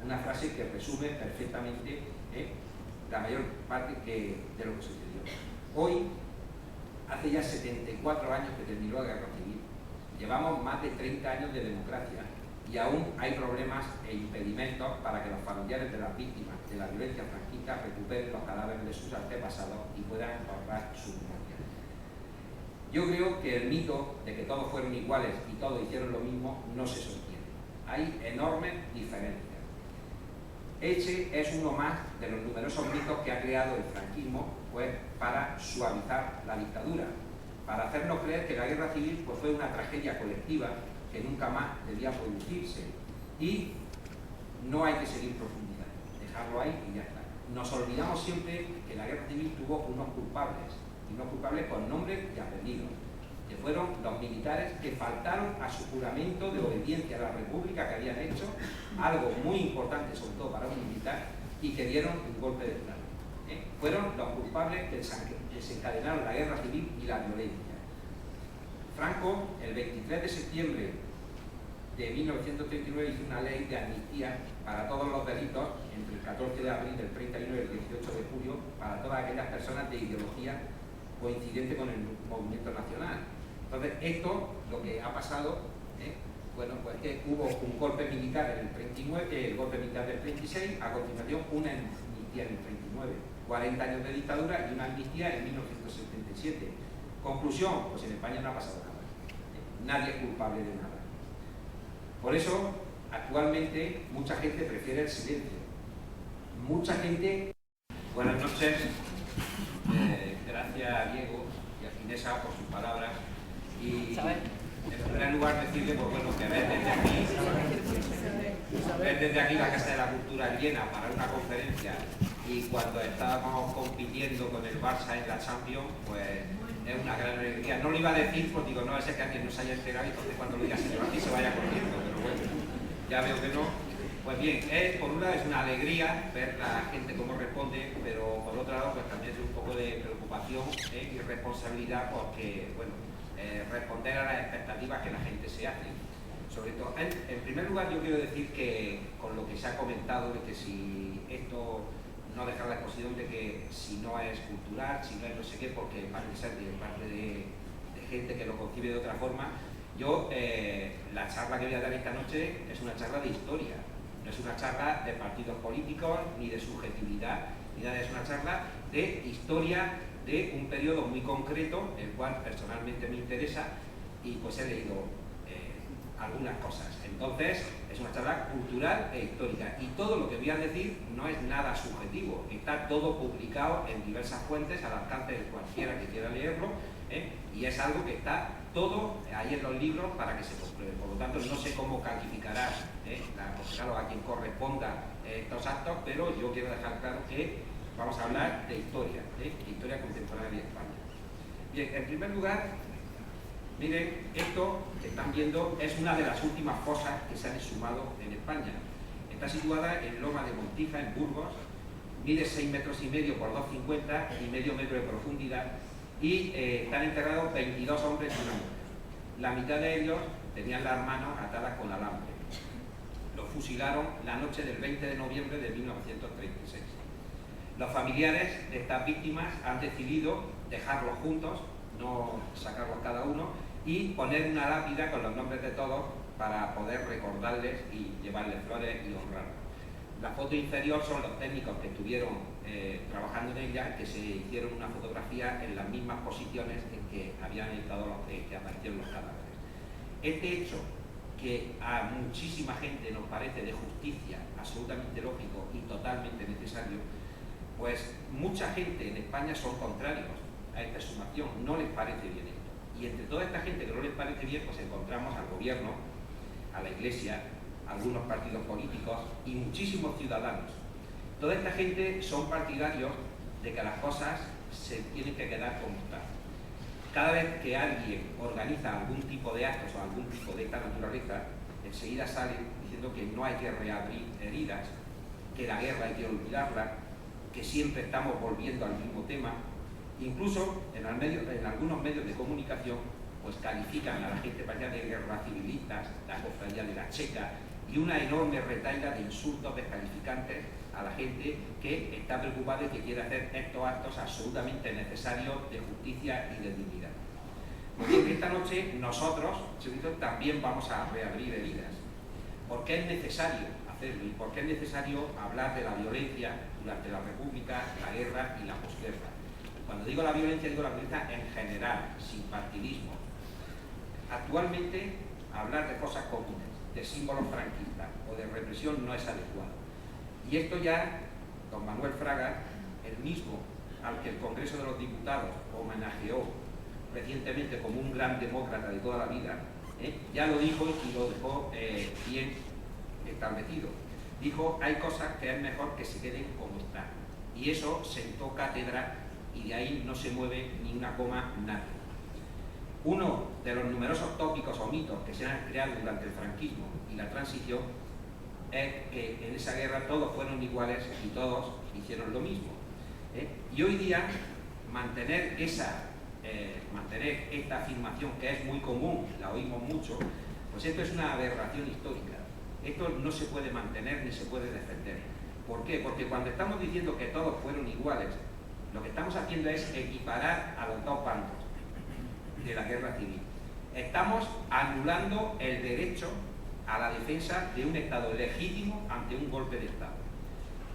Una frase que resume perfectamente la mayor parte de lo que sucedió. Hoy, hace ya 74 años que terminó la guerra civil, llevamos más de 30 años de democracia y aún hay problemas e impedimentos para que los familiares de las víctimas de la violencia franquista recuperen los cadáveres de sus antepasados y puedan honrar su memoria. Yo creo que el mito de que todos fueron iguales y todos hicieron lo mismo no se sostiene. Hay enormes diferencias. Este es uno más de los numerosos mitos que ha creado el franquismo para suavizar la dictadura, para hacernos creer que la guerra civil fue una tragedia colectiva que nunca más debía producirse. Y no hay que seguir profundidad, dejarlo ahí y ya está. Nos olvidamos siempre que la guerra civil tuvo unos culpables con nombre y apellido, que fueron los militares que faltaron a su juramento de obediencia a la República que habían hecho, algo muy importante sobre todo para un militar, y que dieron un golpe de Estado. Fueron los culpables que desencadenaron la guerra civil y la violencia. Franco, el 23 de septiembre de 1939, hizo una ley de amnistía para todos los delitos entre el 14 de abril del 31 y el 18 de julio para todas aquellas personas de ideología coincidente con el movimiento nacional. Entonces, esto, lo que ha pasado, pues que hubo un golpe militar en el 39, el golpe militar del 36, a continuación una amnistía en el 39, 40 años de dictadura y una amnistía en 1977. Conclusión, pues en España no ha pasado nada. Nadie es culpable de nada. Por eso, actualmente, mucha gente prefiere el silencio. Mucha gente... Buenas noches. Gracias a Diego y a Finesa por sus palabras. Y en primer lugar decirle pues, bueno, que ver desde aquí la Casa de la Cultura llena para una conferencia, y cuando estábamos compitiendo con el Barça en la Champions, pues es una gran alegría. No lo iba a decir, pues digo, no va a ser que alguien no se haya enterado y entonces cuando lo diga se levante y se vaya corriendo, pero bueno, ya veo que no. Pues bien, por un lado es una alegría ver la gente cómo responde, pero por otro lado pues también es un poco de preocupación y responsabilidad, porque, bueno, responder a las expectativas que la gente se hace. Sobre todo, en primer lugar yo quiero decir que con lo que se ha comentado de que si esto no dejar la exposición de que si no es cultural, si no es no sé qué, porque parece ser de parte de gente que lo concibe de otra forma, yo la charla que voy a dar esta noche es una charla de historia. No es una charla de partidos políticos, ni de subjetividad, ni nada, es una charla de historia de un periodo muy concreto, el cual personalmente me interesa, y pues he leído algunas cosas. Entonces, es una charla cultural e histórica. Y todo lo que voy a decir no es nada subjetivo, está todo publicado en diversas fuentes al alcance de cualquiera que quiera leerlo, y es algo que está todo ahí en los libros para que se compruebe. Por lo tanto, no sé cómo calificará claro, a quien corresponda estos actos, pero yo quiero dejar claro que vamos a hablar de historia contemporánea de España. Bien, en primer lugar, miren, esto que están viendo es una de las últimas fosas que se han exhumado en España. Está situada en Loma de Montija, en Burgos, mide 6,5 metros por 2,50 y medio metro de profundidad, y están enterrados 22 hombres y una mujer. La mitad de ellos tenían las manos atadas con alambre. Los fusilaron la noche del 20 de noviembre de 1936. Los familiares de estas víctimas han decidido dejarlos juntos, no sacarlos cada uno, y poner una lápida con los nombres de todos para poder recordarles y llevarles flores y honrarlos. La foto inferior son los técnicos que estuvieron trabajando en ella, que se hicieron una fotografía en las mismas posiciones en que habían estado que aparecieron los cadáveres. Este hecho, que a muchísima gente nos parece de justicia, absolutamente lógico y totalmente necesario, pues mucha gente en España son contrarios a esta exhumación, no les parece bien esto. Y entre toda esta gente que no les parece bien, pues encontramos al gobierno, a la Iglesia, algunos partidos políticos y muchísimos ciudadanos. Toda esta gente son partidarios de que las cosas se tienen que quedar como están. Cada vez que alguien organiza algún tipo de actos o algún tipo de esta naturaleza, enseguida sale diciendo que no hay que reabrir heridas, que la guerra hay que olvidarla, que siempre estamos volviendo al mismo tema. Incluso en algunos medios de comunicación pues califican a la gente para allá de guerra civilistas, la cofradía de la Checa, y una enorme retahíla de insultos descalificantes a la gente que está preocupada y que quiere hacer estos actos absolutamente necesarios de justicia y de dignidad. Porque esta noche nosotros también vamos a reabrir heridas. ¿Por qué es necesario hacerlo? ¿Y por qué es necesario hablar de la violencia durante la República, la guerra y la posguerra? Cuando digo la violencia en general, sin partidismo. Actualmente, hablar de cosas comunes, de símbolos franquistas o de represión no es adecuado. Y esto ya, don Manuel Fraga, el mismo al que el Congreso de los Diputados homenajeó recientemente como un gran demócrata de toda la vida, ya lo dijo y lo dejó bien establecido. Dijo, hay cosas que es mejor que se queden como están. Y eso sentó cátedra y de ahí no se mueve ni una coma nadie. Uno de los numerosos tópicos o mitos que se han creado durante el franquismo y la transición es que en esa guerra todos fueron iguales y todos hicieron lo mismo. Y hoy día mantener esta afirmación, que es muy común, la oímos mucho, pues esto es una aberración histórica. Esto no se puede mantener ni se puede defender. ¿Por qué? Porque cuando estamos diciendo que todos fueron iguales, lo que estamos haciendo es equiparar a los dos bandos de la guerra civil. Estamos anulando el derecho a la defensa de un Estado legítimo ante un golpe de Estado.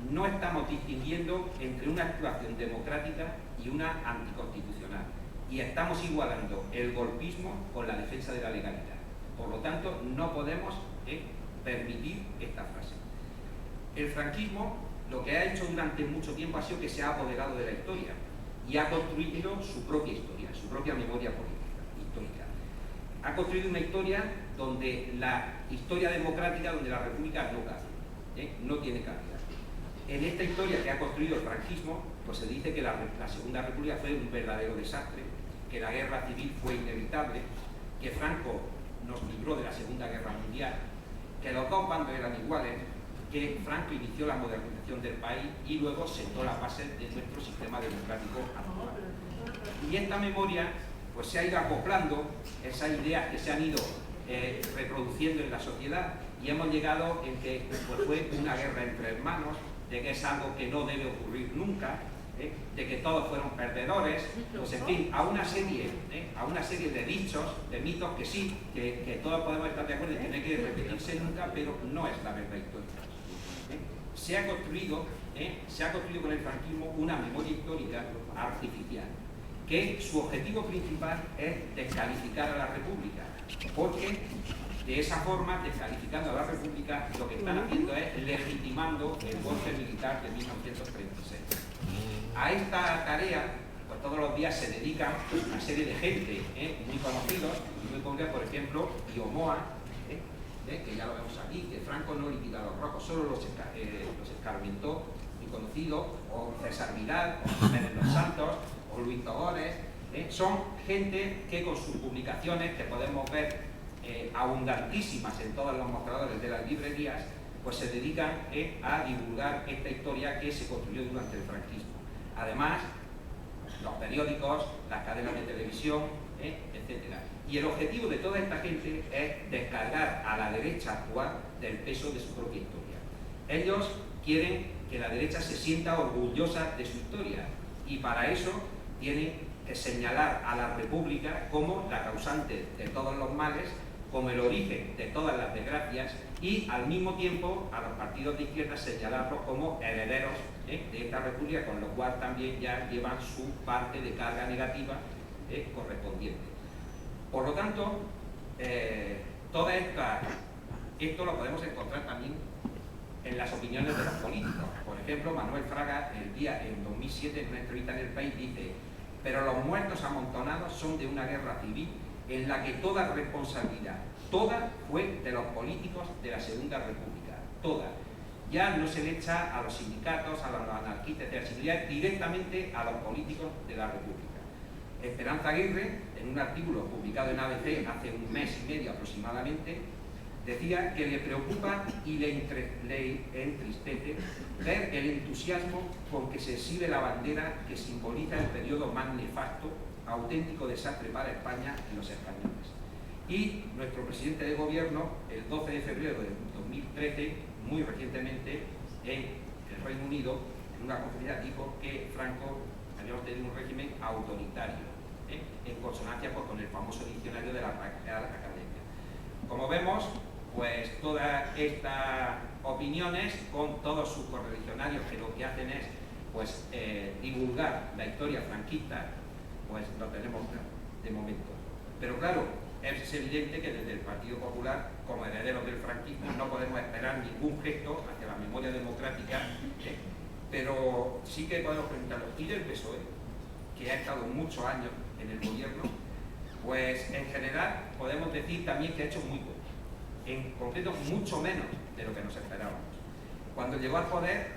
No estamos distinguiendo entre una actuación democrática y una anticonstitucional. Y estamos igualando el golpismo con la defensa de la legalidad. Por lo tanto, no podemos permitir esta frase. El franquismo lo que ha hecho durante mucho tiempo ha sido que se ha apoderado de la historia y ha construido su propia historia, su propia memoria política, histórica. Ha construido una historia donde la historia democrática, donde la república no cabe, no tiene cabida. En esta historia que ha construido el franquismo, pues se dice que la Segunda República fue un verdadero desastre, que la guerra civil fue inevitable, que Franco nos libró de la Segunda Guerra Mundial, que los dos bandos eran iguales, que Franco inició la modernización del país y luego sentó las bases de nuestro sistema democrático actual. Y esta memoria pues se ha ido acoplando, esas ideas que se han ido reproduciendo en la sociedad, y hemos llegado en que pues, fue una guerra entre hermanos, de que es algo que no debe ocurrir nunca, de que todos fueron perdedores, pues en fin, a una serie de dichos, de mitos que sí, que todos podemos estar de acuerdo en que no hay que repetirse nunca, pero no es la verdad histórica. Se ha construido con el franquismo una memoria histórica artificial, que su objetivo principal es descalificar a la República, porque De esa forma, descalificando a la República, lo que están haciendo es legitimando el golpe militar de 1936. A esta tarea, pues todos los días se dedican una serie de gente muy conocidos y muy populares, por ejemplo, Iomoa, que ya lo vemos aquí, que Franco no liquida a los rojos, solo los escarmentó, muy conocidos, o César Vidal, o Jiménez Los Santos, o Luis Togores. Son gente que con sus publicaciones, que podemos ver abundantísimas en todos los mostradores de las librerías, pues se dedican a divulgar esta historia que se construyó durante el franquismo. Además, los periódicos, las cadenas de televisión, etc. Y el objetivo de toda esta gente es descargar a la derecha actual del peso de su propia historia. Ellos quieren que la derecha se sienta orgullosa de su historia y para eso tienen que señalar a la República como la causante de todos los males, como el origen de todas las desgracias y al mismo tiempo a los partidos de izquierda señalarlos como herederos de esta república, con lo cual también ya llevan su parte de carga negativa correspondiente. Por lo tanto, esto lo podemos encontrar también en las opiniones de los políticos. Por ejemplo, Manuel Fraga, en 2007, en una entrevista en El País, dice: pero los muertos amontonados son de una guerra civil en la que toda responsabilidad, toda fue de los políticos de la Segunda República, toda. Ya no se le echa a los sindicatos, a los anarquistas, directamente a los políticos de la República. Esperanza Aguirre, en un artículo publicado en ABC hace un mes y medio aproximadamente, decía que le preocupa y le entristece ver el entusiasmo con que se exhibe la bandera que simboliza el periodo más nefasto, auténtico desastre para España y los españoles. Y nuestro presidente de gobierno, el 12 de febrero de 2013, muy recientemente, en el Reino Unido, en una conferencia dijo que Franco habíamos tenido un régimen autoritario, en consonancia con el famoso diccionario de la Real Academia. Como vemos, pues todas estas opiniones, con todos sus correligionarios, que lo que hacen es pues, divulgar la historia franquista, pues lo tenemos de momento. Pero claro, es evidente que desde el Partido Popular, como herederos del franquismo, no podemos esperar ningún gesto hacia la memoria democrática, pero sí que podemos preguntarnos, ¿y del PSOE, que ha estado muchos años en el gobierno? Pues en general podemos decir también que ha hecho muy poco, en concreto mucho menos de lo que nos esperábamos. Cuando llegó al poder,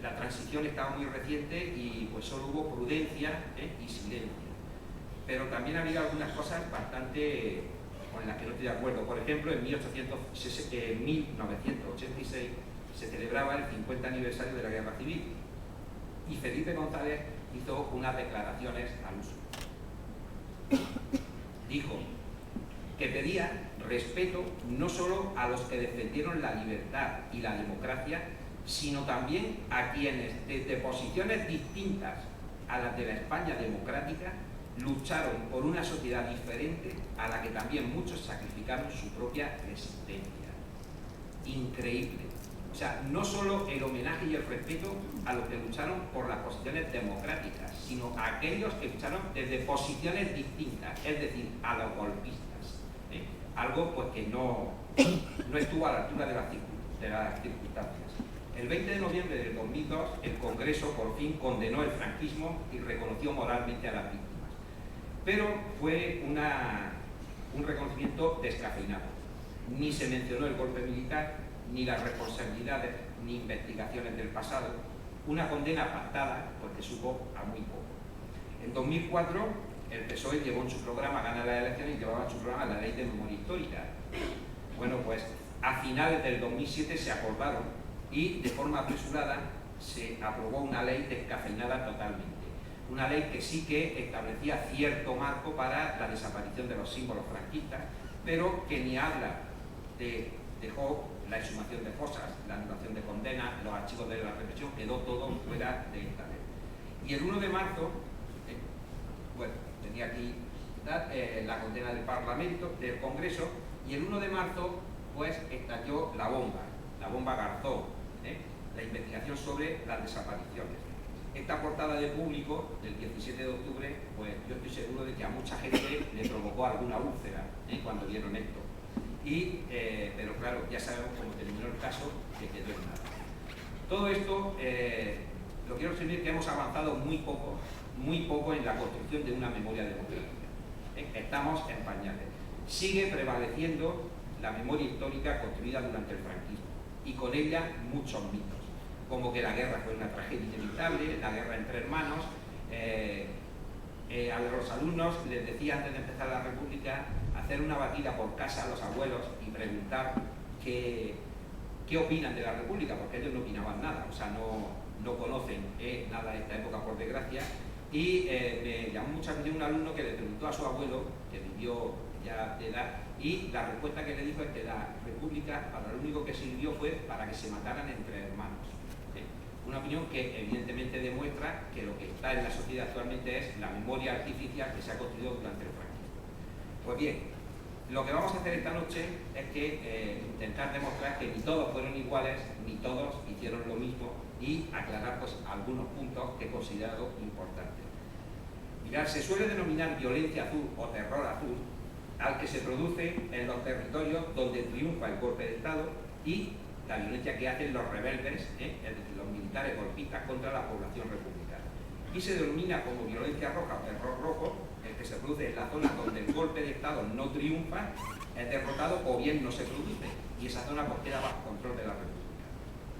la transición estaba muy reciente y pues solo hubo prudencia y silencio. Pero también ha habido algunas cosas bastante con las que no estoy de acuerdo. Por ejemplo, en 1986 se celebraba el 50 aniversario de la Guerra Civil y Felipe González hizo unas declaraciones al uso. Dijo que pedía respeto no solo a los que defendieron la libertad y la democracia, sino también a quienes, desde posiciones distintas a las de la España democrática, lucharon por una sociedad diferente a la que también muchos sacrificaron su propia existencia. Increíble. O sea, no solo el homenaje y el respeto a los que lucharon por las posiciones democráticas, sino a aquellos que lucharon desde posiciones distintas, es decir, a los golpistas. Algo pues que no estuvo a la altura de las circunstancias. El 20 de noviembre del 2002, el Congreso por fin condenó el franquismo y reconoció moralmente a las víctimas. Pero fue un reconocimiento descafeinado. Ni se mencionó el golpe militar, ni las responsabilidades, ni investigaciones del pasado. Una condena pactada porque supo a muy poco. En 2004, el PSOE llevó en su programa, gana las elecciones, y llevaba en su programa la ley de memoria histórica. Bueno, pues a finales del 2007 se acordaron y de forma apresurada se aprobó una ley descafeinada totalmente. Una ley que sí que establecía cierto marco para la desaparición de los símbolos franquistas, pero que ni habla dejó la exhumación de fosas, la anulación de condenas, los archivos de la represión, quedó todo fuera de esta ley. Y el 1 de marzo, bueno, tenía aquí la condena del Parlamento, del Congreso, y el 1 de marzo pues estalló la bomba Garzón, la investigación sobre las desapariciones. Esta portada de Público del 17 de octubre, pues yo estoy seguro de que a mucha gente le provocó alguna úlcera cuando vieron esto. pero claro, ya sabemos cómo terminó el caso, que quedó en nada. Todo esto lo quiero decir que hemos avanzado muy poco en la construcción de una memoria democrática. Estamos en pañales. Sigue prevaleciendo la memoria histórica construida durante el franquismo y con ella muchos mitos, como que la guerra fue una tragedia inevitable, la guerra entre hermanos. A los alumnos les decía antes de empezar la República hacer una batida por casa a los abuelos y preguntar qué opinan de la República, porque ellos no opinaban nada, o sea, no conocen nada de esta época, por desgracia. Y me llamó mucha atención un alumno que le preguntó a su abuelo, que vivió ya de edad, y la respuesta que le dijo es que la República para lo único que sirvió fue para que se mataran entre hermanos. Una opinión que evidentemente demuestra que lo que está en la sociedad actualmente es la memoria artificial que se ha construido durante el franquismo. Pues bien, lo que vamos a hacer esta noche es que intentar demostrar que ni todos fueron iguales, ni todos hicieron lo mismo, y aclarar pues algunos puntos que he considerado importantes. Mirad, se suele denominar violencia azul o terror azul al que se produce en los territorios donde triunfa el golpe de Estado y la violencia que hacen los rebeldes, es decir, los militares golpistas contra la población republicana. Y se denomina como violencia roja o terror rojo el que se produce en la zona donde el golpe de Estado no triunfa, es derrotado o bien no se produce, y esa zona pues queda bajo control de la República.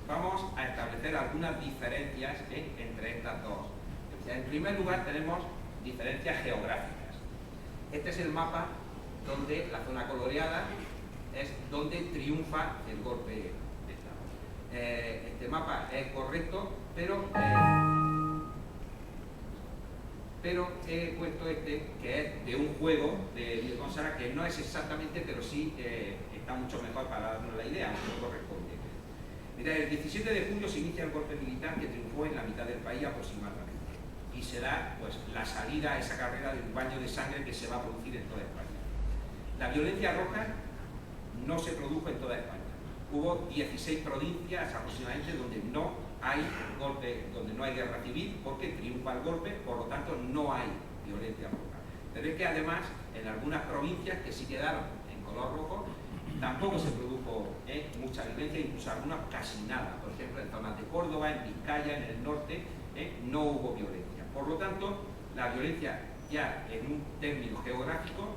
Vamos a establecer algunas diferencias entre estas dos. En primer lugar tenemos diferencias geográficas. Este es el mapa donde la zona coloreada es donde triunfa el golpe de Estado. Este mapa es correcto, pero he puesto este, que es de un juego de Miguel González, que no es exactamente, pero sí está mucho mejor para darnos la idea, aunque no corresponde. Mirad, el 17 de julio se inicia el golpe militar que triunfó en la mitad del país aproximadamente. Y será pues, la salida a esa carrera de un baño de sangre que se va a producir en toda España. La violencia roja no se produjo en toda España. Hubo 16 provincias aproximadamente donde no hay golpe, donde no hay guerra civil, porque triunfa el golpe, por lo tanto no hay violencia roja. Pero es que además en algunas provincias que sí quedaron en color rojo, tampoco se produjo mucha violencia, incluso algunas casi nada. Por ejemplo, en zonas de Córdoba, en Vizcaya, en el norte, no hubo violencia. Por lo tanto, la violencia ya en un término geográfico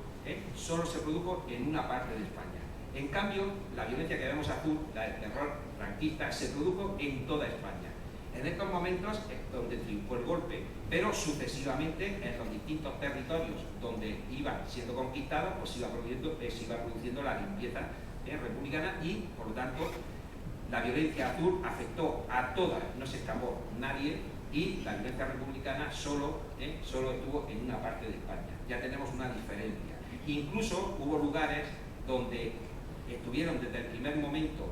solo se produjo en una parte de España. En cambio, la violencia que vemos azul, la del terror franquista, se produjo en toda España. En estos momentos es donde triunfó el golpe, pero sucesivamente en los distintos territorios donde iban siendo conquistados, pues se iba produciendo la limpieza republicana y, por lo tanto, la violencia azul afectó a todas, no se escapó nadie, y la violencia republicana solo estuvo en una parte de España. Ya tenemos una diferencia. Incluso hubo lugares donde estuvieron desde el primer momento,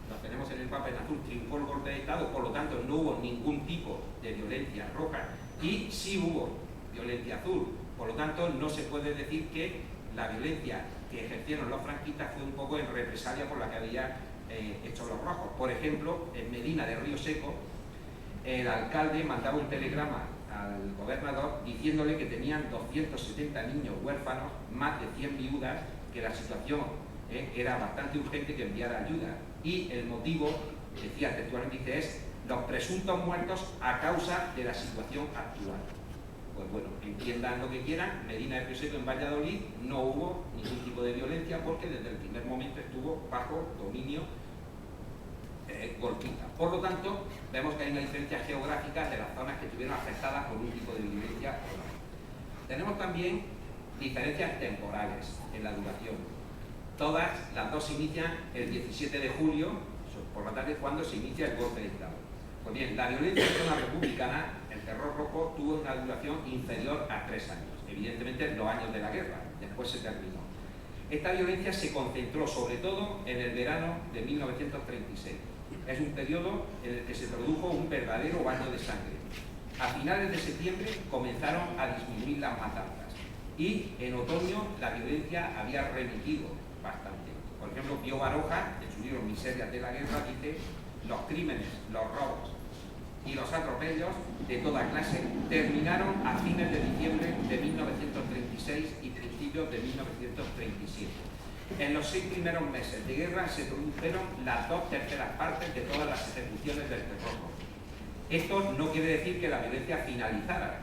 lo tenemos en el mapa en azul, triunfó el golpe de Estado, por lo tanto no hubo ningún tipo de violencia roja, y sí hubo violencia azul. Por lo tanto, no se puede decir que la violencia que ejercieron los franquistas fue un poco en represalia por la que había hecho los rojos. Por ejemplo, en Medina de Río Seco, el alcalde mandaba un telegrama al gobernador diciéndole que tenían 270 niños huérfanos, más de 100 viudas, que la situación era bastante urgente, que enviara ayuda. Y el motivo, decía textualmente, es los presuntos muertos a causa de la situación actual. Pues bueno, entiendan lo que quieran, Medina de Río Seco en Valladolid no hubo ningún tipo de violencia porque desde el primer momento estuvo bajo dominio golpista. Por lo tanto, vemos que hay una diferencia geográfica de las zonas que estuvieron afectadas por un tipo de violencia o no. Tenemos también diferencias temporales en la duración. Todas las dos se inician el 17 de julio, por la tarde, cuando se inicia el golpe de Estado. Pues bien, la violencia en zona republicana, el terror rojo, tuvo una duración inferior a 3 años. Evidentemente, los años de la guerra, después se terminó. Esta violencia se concentró sobre todo en el verano de 1936. Es un periodo en el que se produjo un verdadero baño de sangre. A finales de septiembre comenzaron a disminuir las matanzas y en otoño la violencia había remitido bastante. Por ejemplo, Pío Baroja, en su libro Miserias de la Guerra, dice: los crímenes, los robos y los atropellos de toda clase terminaron a fines de diciembre de 1936 y principios de 1937. En los 6 primeros meses de guerra se produjeron las 2/3 partes de todas las ejecuciones del terror. Esto no quiere decir que la violencia finalizara,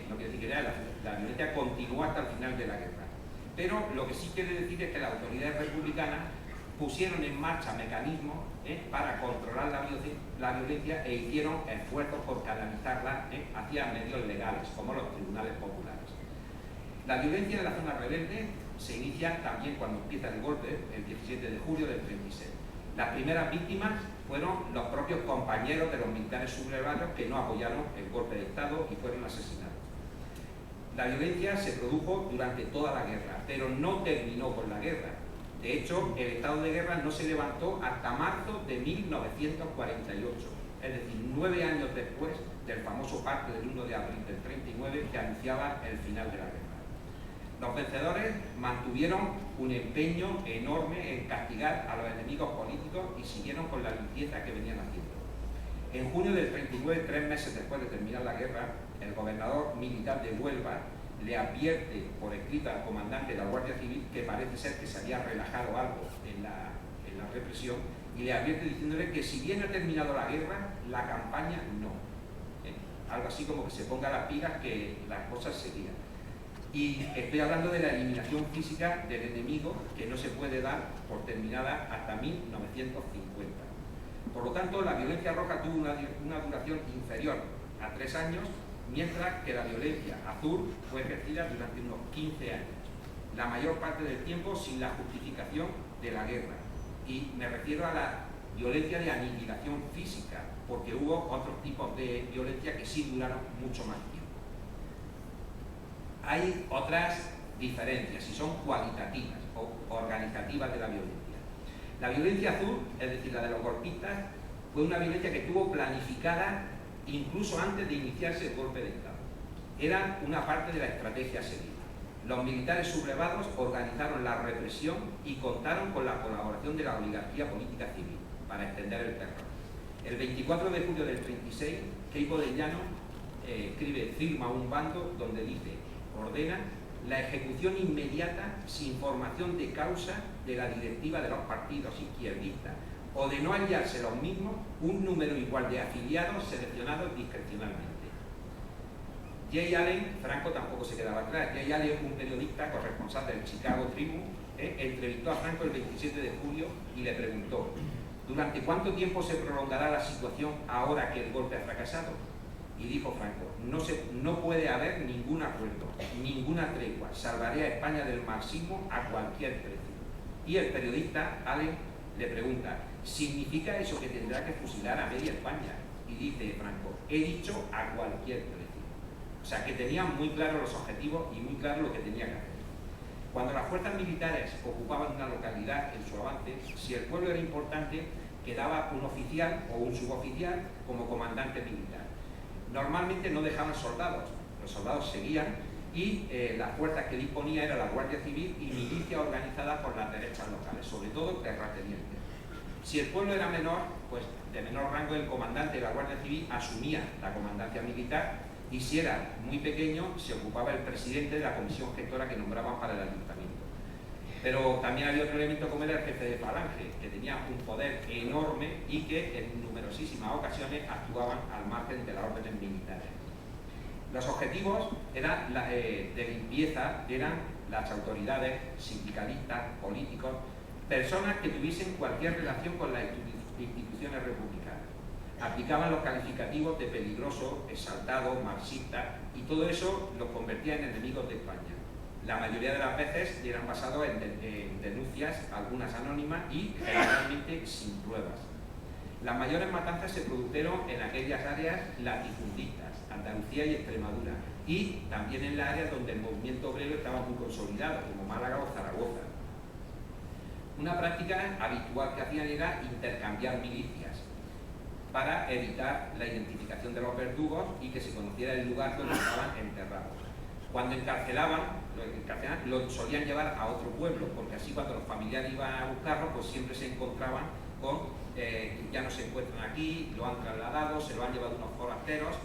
no quiere decir que la violencia continúa hasta el final de la guerra. Pero lo que sí quiere decir es que las autoridades republicanas pusieron en marcha mecanismos para controlar la violencia e hicieron esfuerzos por canalizarla hacia medios legales, como los tribunales populares. La violencia en la zona rebelde se inicia también cuando empieza el golpe, el 17 de julio del 36. Las primeras víctimas fueron los propios compañeros de los militares sublevados que no apoyaron el golpe de Estado y fueron asesinados. La violencia se produjo durante toda la guerra, pero no terminó con la guerra. De hecho, el estado de guerra no se levantó hasta marzo de 1948, es decir, 9 años después del famoso parte del 1 de abril del 39 que anunciaba el final de la guerra. Los vencedores mantuvieron un empeño enorme en castigar a los enemigos políticos y siguieron con la limpieza que venían haciendo. En junio del 39, 3 meses después de terminar la guerra, el gobernador militar de Huelva le advierte por escrito al comandante de la Guardia Civil que parece ser que se había relajado algo en la represión y le advierte diciéndole que si bien ha terminado la guerra, la campaña no. Algo así como que se ponga las pilas, que las cosas seguían. Y estoy hablando de la eliminación física del enemigo, que no se puede dar por terminada hasta 1950. Por lo tanto, la violencia roja tuvo una duración inferior a 3 años, mientras que la violencia azul fue ejercida durante unos 15 años, la mayor parte del tiempo sin la justificación de la guerra. Y me refiero a la violencia de aniquilación física, porque hubo otros tipos de violencia que sí duraron mucho más tiempo. Hay otras diferencias, y son cualitativas o organizativas de la violencia. La violencia azul, es decir, la de los golpistas, fue una violencia que estuvo planificada incluso antes de iniciarse el golpe de Estado. Era una parte de la estrategia a seguir. Los militares sublevados organizaron la represión y contaron con la colaboración de la oligarquía política civil para extender el terror. El 24 de julio del 36, Queipo de Llano firma un bando donde dice: ordena la ejecución inmediata sin formación de causa de la directiva de los partidos izquierdistas o de no hallarse los mismos un número igual de afiliados seleccionados discrecionalmente. Jay Allen, Franco tampoco se quedaba atrás. Jay Allen, un periodista corresponsal del Chicago Tribune, entrevistó a Franco el 27 de julio y le preguntó: ¿durante cuánto tiempo se prolongará la situación ahora que el golpe ha fracasado? Y dijo Franco: no puede haber ningún acuerdo, ninguna tregua, salvaré a España del marxismo a cualquier precio. Y el periodista Allen le pregunta: ¿significa eso que tendrá que fusilar a media España? Y dice Franco: he dicho a cualquier precio. O sea, que tenía muy claros los objetivos y muy claro lo que tenía que hacer. Cuando las fuerzas militares ocupaban una localidad en su avance, si el pueblo era importante, quedaba un oficial o un suboficial como comandante militar. Normalmente no dejaban soldados, los soldados seguían y las fuerzas que disponía era la Guardia Civil y milicias organizadas por las derechas locales, sobre todo terratenientes. Si el pueblo era menor, pues de menor rango, el comandante de la Guardia Civil asumía la comandancia militar, y si era muy pequeño se ocupaba el presidente de la comisión gestora que nombraban para el ayuntamiento. Pero también había otro elemento como era el jefe de falange, que tenía un poder enorme y que en numerosísimas ocasiones actuaban al margen de las órdenes militares. Los objetivos de limpieza eran las autoridades, sindicalistas, políticos, personas que tuviesen cualquier relación con las instituciones republicanas. Aplicaban los calificativos de peligroso, exaltado, marxista, y todo eso los convertía en enemigos de España. La mayoría de las veces eran basados en denuncias, algunas anónimas y generalmente sin pruebas. Las mayores matanzas se produjeron en aquellas áreas latifundistas, Andalucía y Extremadura, y también en las áreas donde el movimiento obrero estaba muy consolidado, como Málaga o Zaragoza. Una práctica habitual que hacían era intercambiar milicias para evitar la identificación de los verdugos y que se conociera el lugar donde estaban enterrados. Cuando encarcelaban, lo solían llevar a otro pueblo, porque así cuando los familiares iban a buscarlo, pues siempre se encontraban con ya no se encuentran aquí, lo han trasladado, se lo han llevado unos forasteros,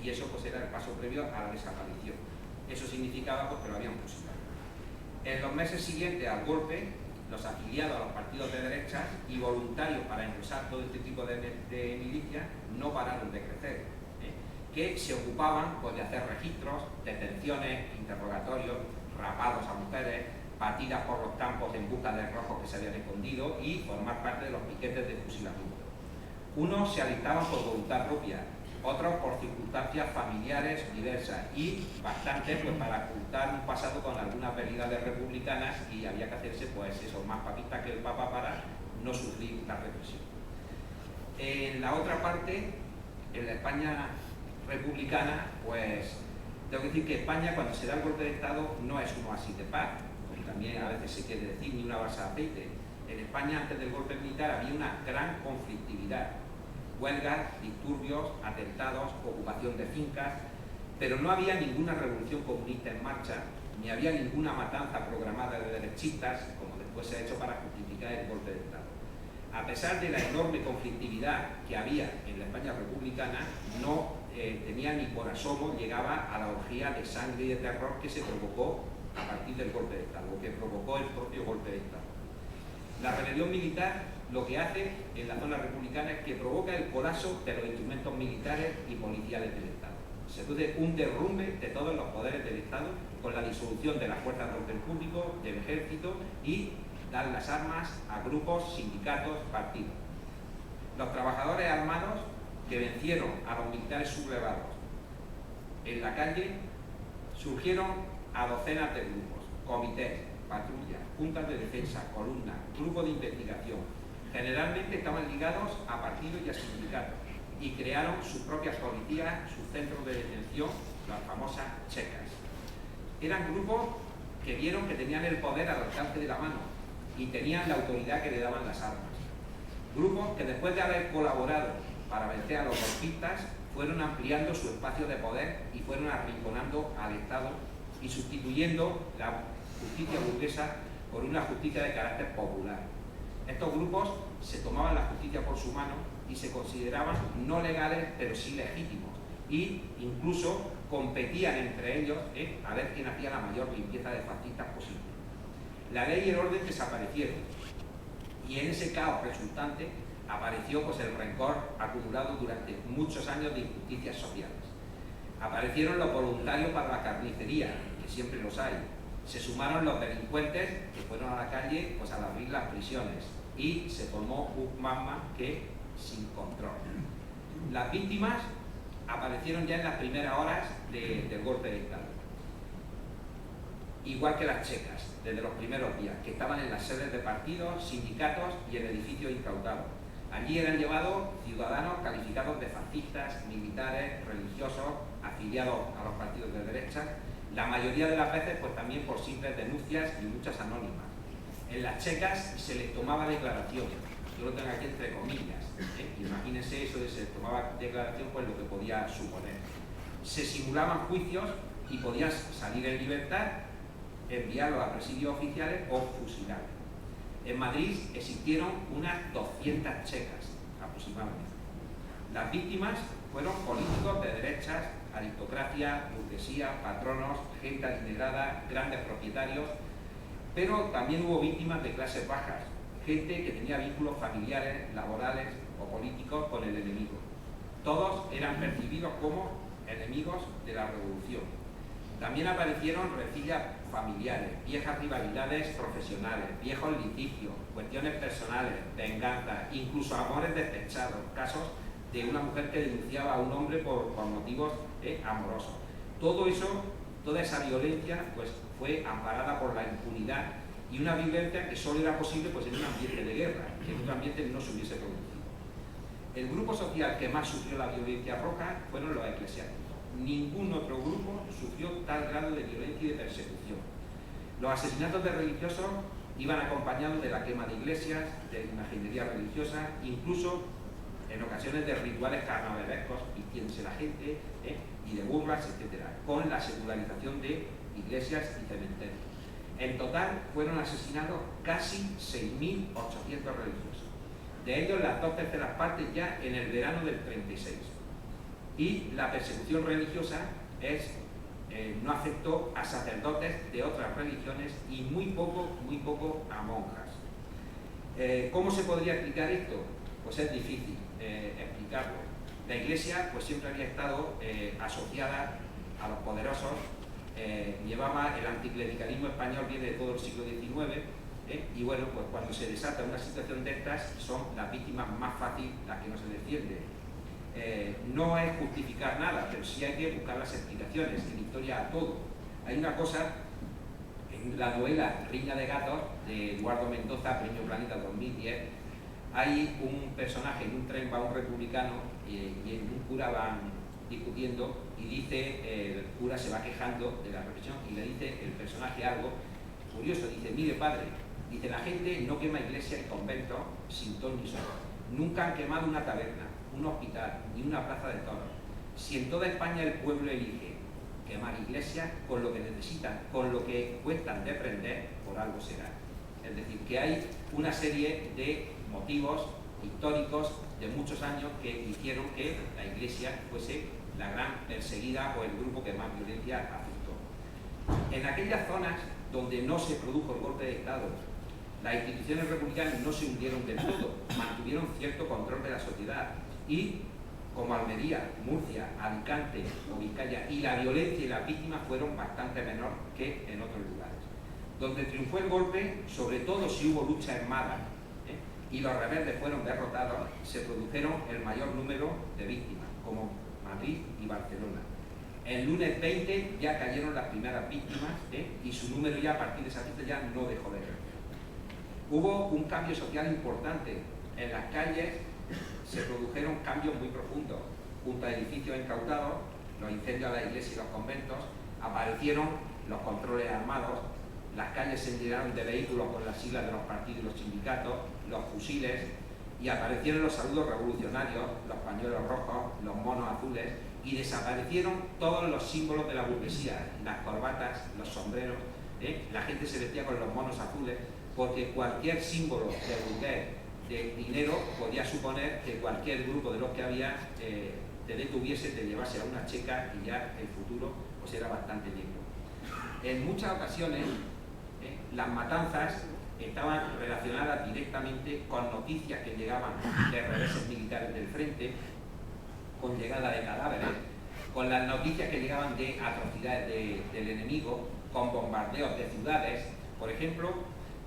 y eso pues era el paso previo a la desaparición. Eso significaba pues, que lo habían fusilado. En los meses siguientes al golpe, los afiliados a los partidos de derechas y voluntarios para engrosar todo este tipo de milicias no pararon de crecer, que se ocupaban pues, de hacer registros, detenciones, interrogatorios, rapados a mujeres, batidas por los campos en busca de rojos que se habían escondido y formar parte de los piquetes de fusilamiento. Unos se alistaban por voluntad propia, otros por circunstancias familiares diversas y bastantes pues, para ocultar un pasado con algunas veridades republicanas, y había que hacerse pues eso, más papista que el Papa para no sufrir la represión. En la otra parte, en la España republicana, pues tengo que decir que España, cuando se da el golpe de Estado, no es un oasis de paz, como también a veces se quiere decir, ni una balsa de aceite. En España, antes del golpe militar, había una gran conflictividad. Huelgas, disturbios, atentados, ocupación de fincas, pero no había ninguna revolución comunista en marcha, ni había ninguna matanza programada de derechistas, como después se ha hecho para justificar el golpe de Estado. A pesar de la enorme conflictividad que había en la España republicana, no tenía ni por asomo, llegaba a la orgía de sangre y de terror que se provocó a partir del golpe de Estado, que provocó el propio golpe de Estado. La rebelión militar lo que hace en la zona republicana es que provoca el colapso de los instrumentos militares y policiales del Estado. Se produce un derrumbe de todos los poderes del Estado con la disolución de las fuerzas de orden público, del ejército, y dar las armas a grupos, sindicatos, partidos. Los trabajadores armados que vencieron a los militares sublevados en la calle surgieron a docenas de grupos, comités, patrullas, juntas de defensa, columnas, grupos de investigación. Generalmente estaban ligados a partidos y a sindicatos y crearon sus propias policías, sus centros de detención, las famosas checas. Eran grupos que vieron que tenían el poder al alcance de la mano y tenían la autoridad que le daban las armas. Grupos que después de haber colaborado para vencer a los golpistas fueron ampliando su espacio de poder y fueron arrinconando al Estado y sustituyendo la justicia burguesa por una justicia de carácter popular. Estos grupos se tomaban la justicia por su mano y se consideraban no legales, pero sí legítimos, y incluso competían entre ellos a ver quién hacía la mayor limpieza de fascistas posible. La ley y el orden desaparecieron, y en ese caos resultante apareció pues, el rencor acumulado durante muchos años de injusticias sociales. Aparecieron los voluntarios para la carnicería, que siempre los hay. Se sumaron los delincuentes que fueron a la calle pues, al abrir las prisiones, y se formó un magma que sin control. Las víctimas aparecieron ya en las primeras horas del golpe de Estado, igual que las checas, desde los primeros días, que estaban en las sedes de partidos, sindicatos y en edificios incautados. Allí eran llevados ciudadanos calificados de fascistas, militares, religiosos, afiliados a los partidos de derecha, la mayoría de las veces pues también por simples denuncias y muchas anónimas. En las checas se les tomaba declaración, yo lo tengo aquí entre comillas, imagínense eso de se tomaba declaración, pues lo que podía suponer. Se simulaban juicios y podías salir en libertad, enviarlos a presidios oficiales o fusilarlos. En Madrid existieron unas 200 checas aproximadamente. Las víctimas fueron políticos de derechas, aristocracia, burguesía, patronos, gente adinerada, grandes propietarios, pero también hubo víctimas de clases bajas, gente que tenía vínculos familiares, laborales o políticos con el enemigo. Todos eran percibidos como enemigos de la revolución. También aparecieron rencillas familiares, viejas rivalidades profesionales, viejos litigios, cuestiones personales, venganza, incluso amores despechados, casos de una mujer que denunciaba a un hombre por motivos amorosos. Todo eso, toda esa violencia pues, fue amparada por la impunidad, y una violencia que solo era posible pues, en un ambiente de guerra, que en un ambiente no se hubiese producido. El grupo social que más sufrió la violencia roja fueron los eclesiásticos. Ningún otro grupo sufrió tal grado de violencia y de persecución. Los asesinatos de religiosos iban acompañados de la quema de iglesias, de imaginería religiosa, incluso en ocasiones de rituales carnavalescos, vistiéndose la gente, y de burlas, etc., con la secularización de iglesias y cementerios. En total fueron asesinados casi 6.800 religiosos. De ellos las 2/3 partes ya en el verano del 36. Y la persecución religiosa no afectó a sacerdotes de otras religiones y muy poco a monjas. ¿Cómo se podría explicar esto? Pues es difícil explicarlo. La Iglesia pues siempre había estado asociada a los poderosos, llevaba el anticlericalismo español, viene de todo el siglo XIX, y bueno, pues cuando se desata una situación de estas, son las víctimas más fáciles las que no se defienden. No es justificar nada, pero sí hay que buscar las explicaciones, en historia a todo. Hay una cosa, en la novela Riña de Gatos, de Eduardo Mendoza, Premio Planeta 2010, hay un personaje en un tren, va un republicano y un cura van discutiendo y dice, el cura se va quejando de la represión y le dice el personaje algo curioso, dice, mire padre, dice, la gente no quema iglesias y conventos sin ton ni son. Nunca han quemado una taberna, un hospital, ni una plaza de toros. Si en toda España el pueblo elige quemar iglesias, con lo que necesitan, con lo que cuestan de prender, por algo será. Es decir, que hay una serie de motivos históricos de muchos años que hicieron que la Iglesia fuese la gran perseguida o el grupo que más violencia afectó. En aquellas zonas donde no se produjo el golpe de Estado, las instituciones republicanas no se hundieron del todo, mantuvieron cierto control de la sociedad y, como Almería, Murcia, Alicante o Vizcaya, y la violencia y las víctimas fueron bastante menor que en otros lugares. Donde triunfó el golpe, sobre todo si hubo lucha armada y los rebeldes fueron derrotados, se produjeron el mayor número de víctimas, como Madrid y Barcelona. El lunes 20 ya cayeron las primeras víctimas y su número ya a partir de esa fecha ya no dejó de crecer. Hubo un cambio social importante. En las calles se produjeron cambios muy profundos. Junto a edificios incautados, los incendios a la iglesia y los conventos, aparecieron los controles armados, las calles se llenaron de vehículos con las siglas de los partidos y los sindicatos, los fusiles, y aparecieron los saludos revolucionarios, los pañuelos rojos, los monos azules, y desaparecieron todos los símbolos de la burguesía, las corbatas, los sombreros, la gente se vestía con los monos azules, porque cualquier símbolo de burgués, de dinero, podía suponer que cualquier grupo de los que había te detuviese, te llevase a una checa y ya el futuro pues era bastante negro. En muchas ocasiones las matanzas estaban relacionadas directamente con noticias que llegaban de reveses militares del frente, con llegada de cadáveres, con las noticias que llegaban de atrocidades del enemigo, con bombardeos de ciudades. Por ejemplo,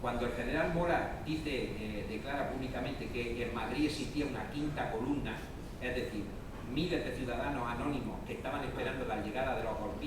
cuando el general Mora declara públicamente que en Madrid existía una quinta columna, es decir, miles de ciudadanos anónimos que estaban esperando la llegada de los golpistas,